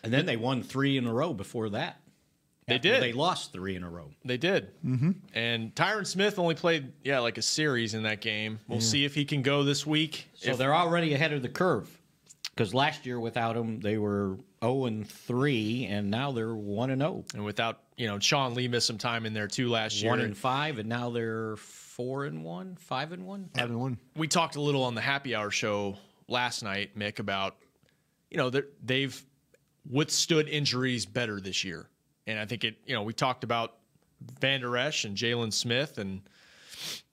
and then they won 3 in a row before that. They did. They lost 3 in a row. They did. Mm-hmm. And Tyron Smith only played, like a series in that game. We'll see if he can go this week. So they're already ahead of the curve. Because last year without him, they were 0-3, and now they're 1-0. And without, Sean Lee missed some time in there too last year. 1-5, and now they're 4-1, 5-1. 5-1. We talked a little on the Happy Hour show last night, Mick, about they've withstood injuries better this year. And I think we talked about Van Der Esch and Jalen Smith and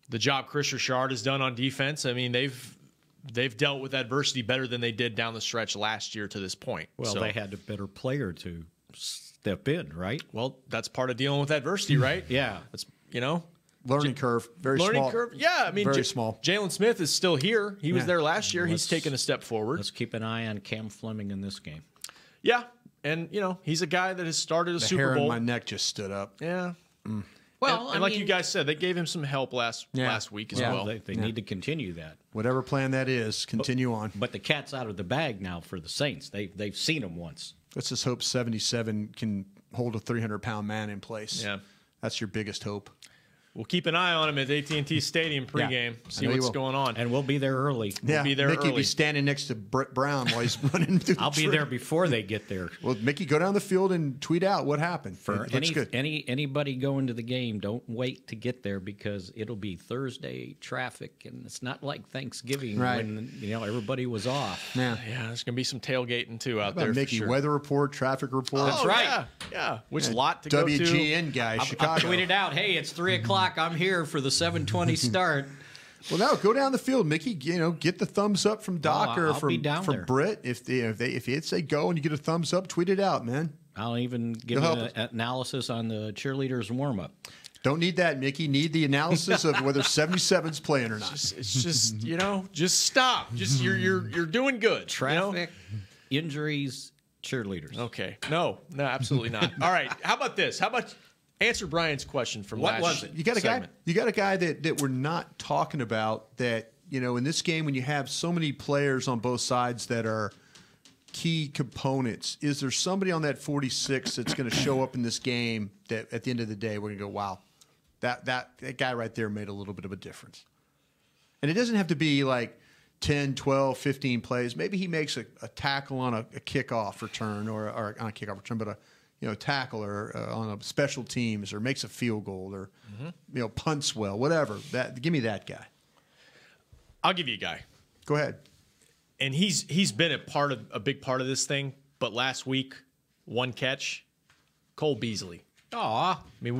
the job Chris Richard has done on defense. I mean, they've dealt with adversity better than they did down the stretch last year to this point. Well, they had a better player to step in, right? Well, that's part of dealing with adversity, right? Yeah. That's, learning curve. Very small. Learning curve. Yeah, I mean, very small. Jalen Smith is still here. He was there last year. He's taken a step forward. Let's keep an eye on Cam Fleming in this game. Yeah. And, he's a guy that has started a Super Bowl. The hair on my neck just stood up. Yeah. Mm. Well, and like you guys said, they gave him some help last week as well. They need to continue that. Whatever plan that is, continue on. But the cat's out of the bag now for the Saints. They've seen him once. Let's just hope 77 can hold a 300-pound man in place. Yeah. That's your biggest hope. We'll keep an eye on him at AT&T Stadium pregame, see what's going on. And we'll be there early. We'll be there Mickey early. will be standing next to Brett Brown while he's running through I'll be there before they get there. Well, Mickey, go down the field and tweet out what happened. For anybody going to the game, don't wait to get there because it'll be Thursday traffic, and it's not like Thanksgiving when everybody was off. Yeah, there's going to be some tailgating too out there. Mickey, for sure. weather report, traffic report. That's right. Yeah. Which lot to go to? WGN guy, Chicago. I tweeted out, hey, it's 3 o'clock. I'm here for the 7:20 start. Well, now go down the field, Mickey. Get the thumbs up from Doc or from Britt. If they say go and you get a thumbs up, tweet it out, man. I'll even give an analysis on the cheerleaders warm up. Don't need that, Mickey. Need the analysis of whether 77's playing or not. It's just just stop. Just you're doing good. Traffic, injuries, cheerleaders. Okay, no, absolutely not. All right, how about this? How about answer Brian's question from last was it? You got a segment. guy. You got a guy that we're not talking about. That in this game when you have so many players on both sides that are key components. Is there somebody on that 46 that's going to show up in this game that at the end of the day we're going to go, wow, that guy right there made a little bit of a difference? And it doesn't have to be like 10, 12, 15 plays. Maybe he makes a tackle on a kickoff return or on a kickoff return, but tackle or on a special teams or makes a field goal or punts well, whatever. Give me that guy. I'll give you a guy. Go ahead. And he's been a big part of this thing. But last week, 1 catch, Cole Beasley. Aw. I mean,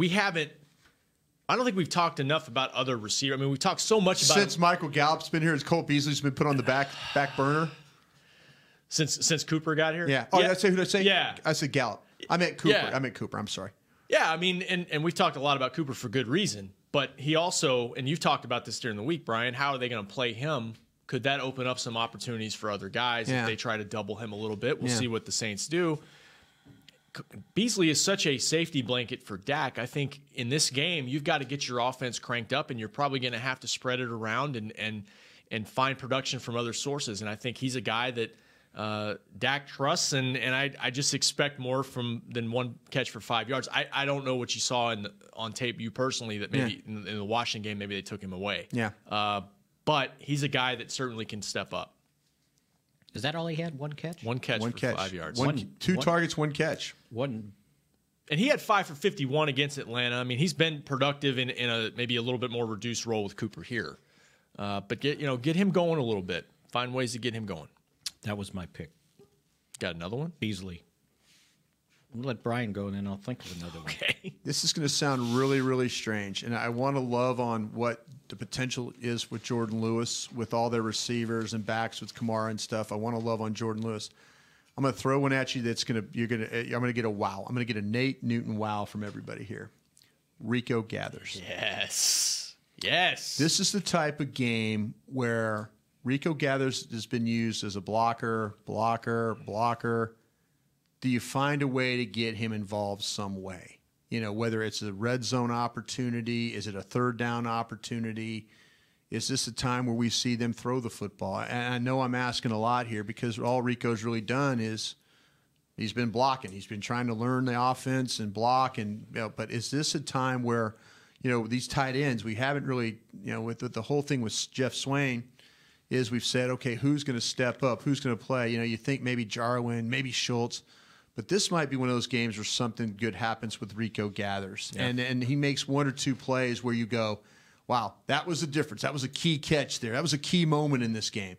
I don't think we've talked enough about other receivers. I mean, we've talked so much about since Michael Gallup's been here. Has Cole Beasley's been put on the back burner since Cooper got here? Yeah. Oh, yeah. Who did I say? Yeah. I said Gallup. I meant Cooper. Yeah. I meant Cooper. I'm sorry. Yeah, I mean, and we've talked a lot about Cooper for good reason. But he also, and you've talked about this during the week, Brian, how are they going to play him? Could that open up some opportunities for other guys if they try to double him a little bit? We'll see what the Saints do. Beasley is such a safety blanket for Dak. I think in this game, you've got to get your offense cranked up, and you're probably going to have to spread it around and find production from other sources. And I think he's a guy that Dak trusts, and I just expect more than 1 catch for 5 yards. I don't know what you saw on tape, you personally, that maybe in the Washington game, maybe they took him away. Yeah. But he's a guy that certainly can step up. Is that all he had? 1 catch? 1 catch for 5 yards. Two targets, 1 catch. And he had 5 for 51 against Atlanta. I mean, he's been productive in a maybe a little bit more reduced role with Cooper here. But get him going a little bit. Find ways to get him going. That was my pick. Got another one? Beasley. I'll let Brian go, and then I'll think of another one. Okay. This is going to sound really, really strange, and I want to love on what the potential is with Jordan Lewis, with all their receivers and backs with Kamara and stuff. I want to love on Jordan Lewis. I'm going to throw one at you I'm going to get a wow. I'm going to get a Nate Newton wow from everybody here. Rico Gathers. Yes. This is the type of game where Rico Gathers has been used as a blocker. Do you find a way to get him involved some way? Whether it's a red zone opportunity, is it a third down opportunity? Is this a time where we see them throw the football? And I know I'm asking a lot here because all Rico's really done is he's been blocking. He's been trying to learn the offense and block. But is this a time where, these tight ends, we haven't really, with the whole thing with Jeff Swain, is we've said, okay, who's going to step up? Who's going to play? You think maybe Jarwin, maybe Schultz. But this might be one of those games where something good happens with Rico Gathers. Yeah. And he makes 1 or 2 plays where you go, wow, that was the difference. That was a key catch there. That was a key moment in this game.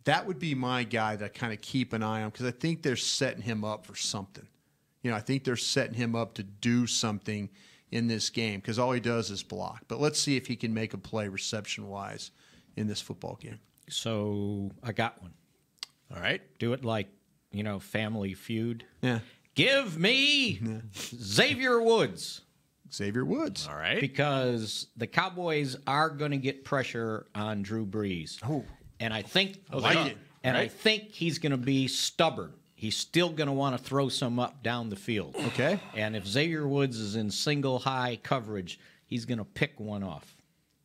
That would be my guy that I kind of keep an eye on because I think they're setting him up for something. I think they're setting him up to do something in this game because all he does is block. But let's see if he can make a play reception-wise in this football game. So I got one. All right. Do it like, Family Feud. Yeah. Give me Xavier Woods. Xavier Woods. All right. Because the Cowboys are going to get pressure on Drew Brees. Oh. And I think I think he's going to be stubborn. He's still going to want to throw some up down the field. Okay. And if Xavier Woods is in single high coverage, he's going to pick one off.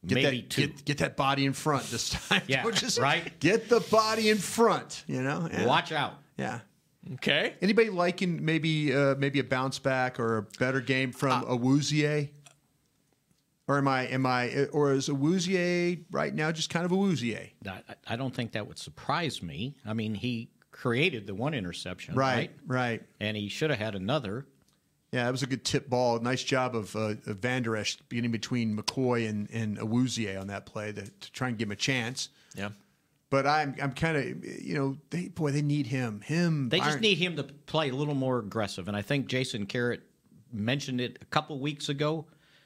Maybe 2. Get that body in front this time. Yeah, right? Get the body in front, Yeah. Watch out. Yeah. Okay. Anybody liking maybe a bounce back or a better game from Awuzie? Or or is Awuzie right now just kind of Awuzie? I don't think that would surprise me. I mean, he created the 1 interception, right? And he should have had another. Yeah, that was a good tip ball. Nice job of Van Der Esch beginning between McCoy and Awuzie on that play to try and give him a chance. Yeah. But I'm kind of, they need him. They just need him to play a little more aggressive. And I think Jason Garrett mentioned it a couple weeks ago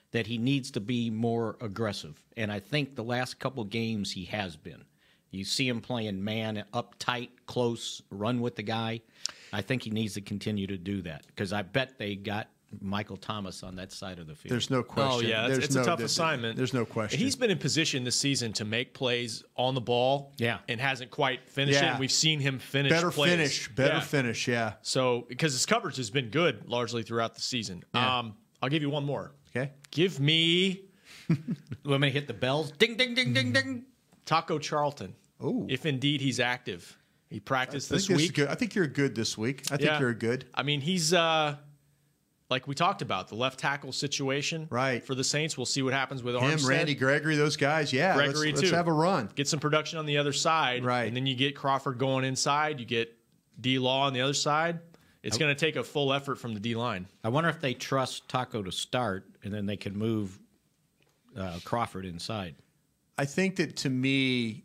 that he needs to be more aggressive. And I think the last couple games he has been. You see him playing man, up tight, close, run with the guy. I think he needs to continue to do that because I bet they got Michael Thomas on that side of the field. There's no question. Oh, yeah, it's a tough assignment. There's no question. He's been in position this season to make plays on the ball and hasn't quite finished it. We've seen him finish plays. Better finish, yeah. So, because his coverage has been good largely throughout the season. Yeah. I'll give you one more. Okay. Give me... Let me hit the bells. Ding, ding, ding, ding, ding. Taco Charlton. Oh. If indeed he's active. He practiced this week. week. I think you're good this week. I think you're good. I mean, he's like we talked about, the left tackle situation for the Saints. We'll see what happens with Armstead. Randy Gregory, those guys. Yeah, Gregory let's have a run. Get some production on the other side. Right. And then you get Crawford going inside. You get D-Law on the other side. It's going to take a full effort from the D-line. I wonder if they trust Taco to start, and then they can move Crawford inside. I think that, to me,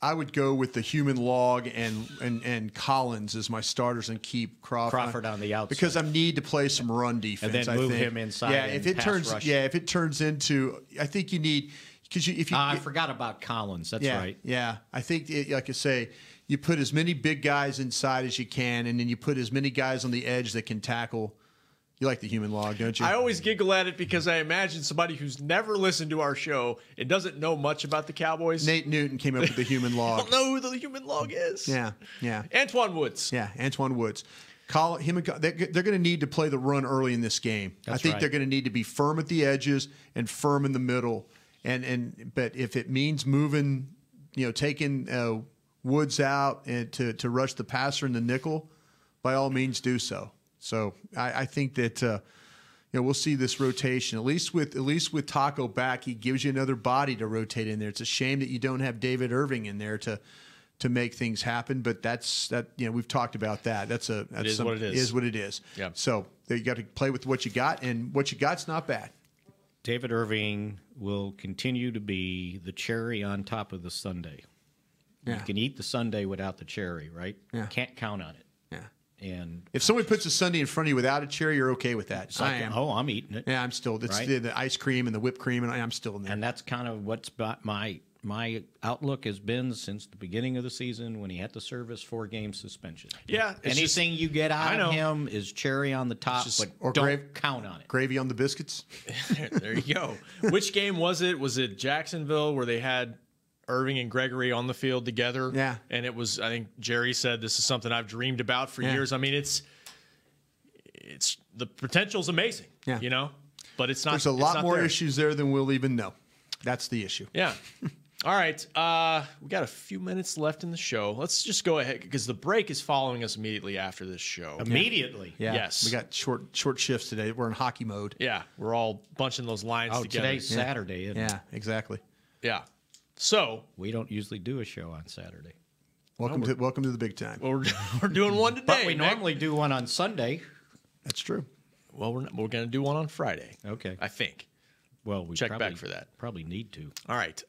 I would go with the human log and Collins as my starters and keep Crawford on the outside, because I need to play some run defense. And then move him inside. Yeah, if it turns into, I think you need, because if you. I forgot about Collins. That's right. Yeah, I think, like I say, you put as many big guys inside as you can, and then you put as many guys on the edge that can tackle. You like the human log, don't you? I always giggle at it because I imagine somebody who's never listened to our show and doesn't know much about the Cowboys. Nate Newton came up with the human log. Don't know who the human log is. Yeah. Antoine Woods. Yeah, Antoine Woods. They're going to need to play the run early in this game. I think they're going to need to be firm at the edges and firm in the middle. But if it means moving, taking Woods out and to rush the passer in the nickel, by all means do so. So I think that we'll see this rotation. At least with Taco back, he gives you another body to rotate in there. It's a shame that you don't have David Irving in there to make things happen. But we've taled about that. What it is. It is what it is. Yeah. So you got to play with what you got, and what you got's not bad. David Irving will continue to be the cherry on top of the sundae. Yeah. You can eat the sundae without the cherry, right? Yeah. Can't count on it. Yeah. And if somebody puts a sundae in front of you without a cherry, you're okay with that. I am. Oh, I'm eating it. Yeah, I'm still. It's right? the ice cream and the whipped cream, and I'm still in there. And that's kind of what's my outlook has been since the beginning of the season when he had to serve his 4-game suspension. Yeah. Anything you get out of him is cherry on the top, but don't count on it. Gravy on the biscuits. There you go. Which game was it? Was it Jacksonville where they had Irving and Gregory on the field together? Yeah. And it was, I think Jerry said, this is something I've dreamed about for years. I mean, it's the potential's amazing. Yeah. But it's not. There's a lot more there. issues there than we'll even know. That's the issue. Yeah. All right. We got a few minutes left in the show. Let's just go ahead because the break is following us immediately after this show. Immediately? Yeah. Yes. We got short shifts today. We're in hockey mode. Yeah. We're all bunching those lines together. Today's Saturday, isn't it? Yeah, exactly. Yeah. So we don't usually do a show on Saturday. Welcome to the big time. Well, we're doing one today. But we normally do one on Sunday. That's true. Well, we're going to do one on Friday. Okay. I think. Well, we check back for that. Probably need to. All right.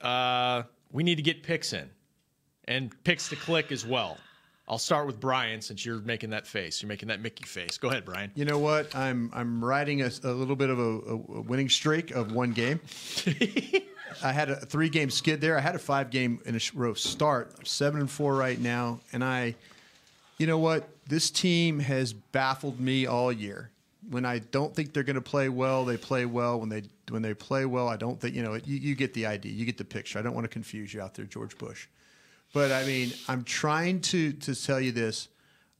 We need to get picks in, and picks to click as well. I'll start with Brian since you're making that face. You're making that Mickey face. Go ahead, Brian. You know what? I'm riding a little bit of a winning streak of one game. I had a 3-game skid there. I had a 5-game in a row start. I'm 7-4 right now, and you know what? This team has baffled me all year. When I don't think they're going to play well, they play well. When they play well, I don't think, you get the idea. You get the picture. I don't want to confuse you out there, George Bush. But, I mean, I'm trying to tell you this.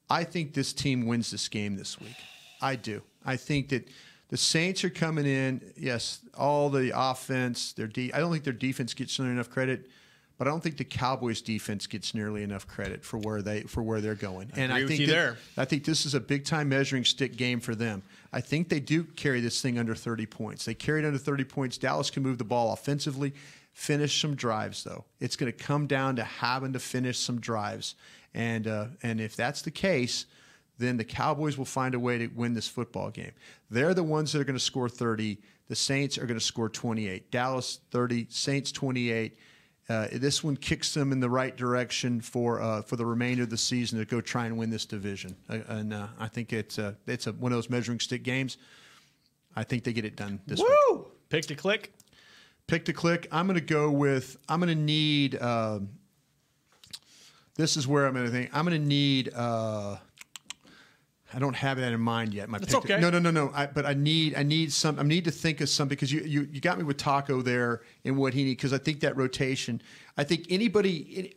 I think this team wins this game this week. I do. I think that the Saints are coming in. Yes, all the offense. I don't think their defense gets nearly enough credit, but I don't think the Cowboys' defense gets nearly enough credit for where they're going. And I think this is a big time measuring stick game for them. I think they do carry this thing under 30 points. They carry it under 30 points. Dallas can move the ball offensively, finish some drives though. It's going to come down to having to finish some drives, and if that's the case, then the Cowboys will find a way to win this football game. They're the ones that are going to score 30. The Saints are going to score 28. Dallas 30, Saints 28. This one kicks them in the right direction for the remainder of the season to go try and win this division. And I think it's one of those measuring stick games. I think they get it done this week. Pick to click. Pick to click. I'm going to need. This is where I'm going to think. I'm going to need. I don't have that in mind yet. That's okay. No. But I need some. I need to think of something because you got me with Taco there and what he needs because I think that rotation. I think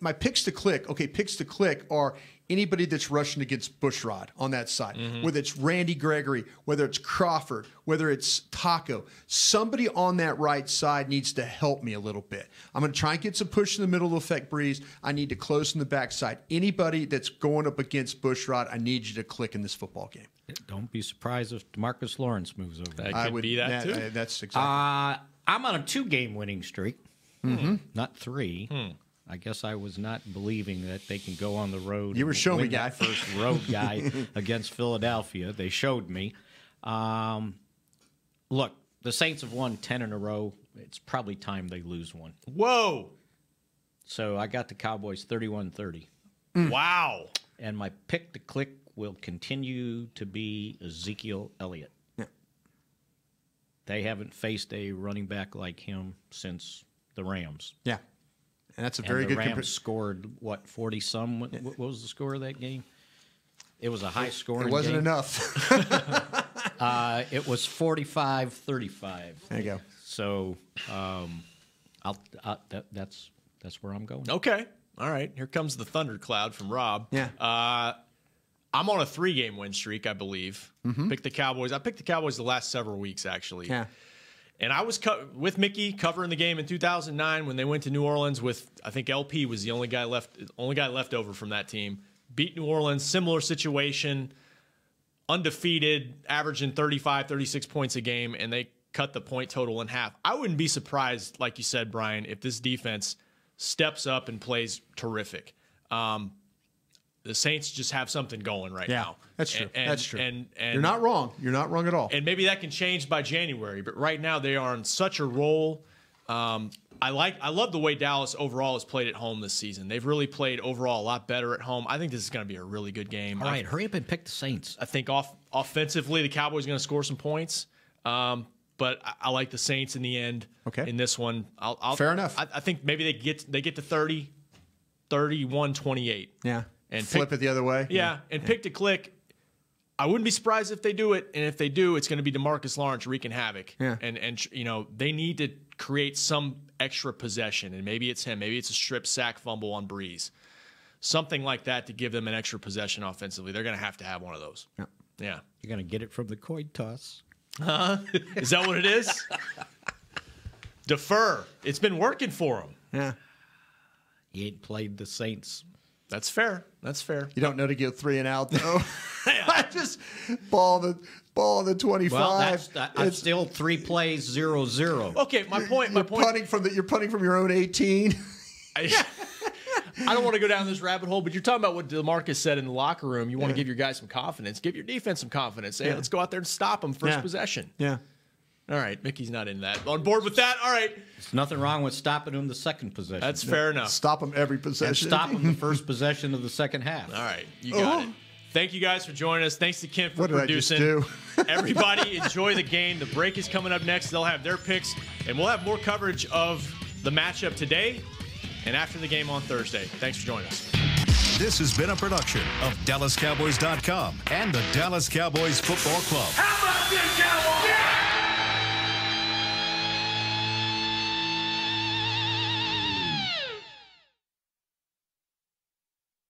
my picks to click. Okay, picks to click are anybody that's rushing against Bushrod on that side. Mm-hmm. Whether it's Randy Gregory, whether it's Crawford, whether it's Taco, somebody on that right side needs to help me a little bit. I'm going to try and get some push in the middle to affect Brees. I need to close in the backside. Anybody that's going up against Bushrod, I need you to click in this football game. Don't be surprised if DeMarcus Lawrence moves over. That could be that too. That's exactly. I'm on a 2-game winning streak, not 3. I guess I was not believing that they can go on the road. You were showing me, guy. That first road guy against Philadelphia. They showed me. Look, the Saints have won 10 in a row. It's probably time they lose one. Whoa. So I got the Cowboys 31-30. Wow. And my pick to click will continue to be Ezekiel Elliott. Yeah. They haven't faced a running back like him since the Rams. Yeah. And that's a very good Rams scored, 40-some? What was the score of that game? It was a high-scoring game. It wasn't enough. It was 45-35. There you go. So that's where I'm going. Okay. All right. Here comes the thundercloud from Rob. Yeah. I'm on a 3-game win streak, I believe. Picked the Cowboys. I picked the Cowboys the last several weeks, actually. Yeah. And I was with Mickey covering the game in 2009 when they went to New Orleans with, I think LP was the only guy left over from that team. Beat New Orleans, similar situation, undefeated, averaging 35, 36 points a game, and they cut the point total in half. I wouldn't be surprised, like you said, Brian, if this defense steps up and plays terrific. The Saints just have something going right now. That's true. That's true. And you're not wrong. You're not wrong at all. And maybe that can change by January, but right now they are on such a roll. I love the way Dallas overall has played at home this season. They've really played overall a lot better at home. I think this is going to be a really good game. All right, hurry up and pick the Saints. I think offensively the Cowboys are going to score some points. But I like the Saints in the end. Okay. In this one, fair enough. I think maybe they get to 30, 31-28. Yeah. And flip it the other way. Yeah. And pick to click. I wouldn't be surprised if they do it, and if they do, it's going to be DeMarcus Lawrence wreaking havoc. Yeah. And you know they need to create some extra possession, and maybe it's him, maybe it's a strip sack fumble on Brees, something like that to give them an extra possession offensively. They're going to have one of those. Yeah. Yeah. You're going to get it from the coin toss. Is that what it is? Defer. It's been working for him. Yeah. He ain't played the Saints. That's fair. That's fair. You don't know to give 3 and out though. I just ball on the 25. Well, that's still 3 plays 0-0. Okay, my point. You're punting from your own 18. I don't want to go down this rabbit hole, but you're talking about what DeMarcus said in the locker room. You want to give your guys some confidence. Give your defense some confidence. Say, let's go out there and stop them first possession. Yeah. All right, Mickey's not in that. On board with that? All right. There's nothing wrong with stopping them the second possession. That's fair enough. Stop them every possession. And stop them the first possession of the second half. All right, you got it. Thank you guys for joining us. Thanks to Kent for what producing. Did I just do? Everybody enjoy the game. The break is coming up next. They'll have their picks, and we'll have more coverage of the matchup today and after the game on Thursday. Thanks for joining us. This has been a production of DallasCowboys.com and the Dallas Cowboys Football Club. How about this, Cowboys? Yeah!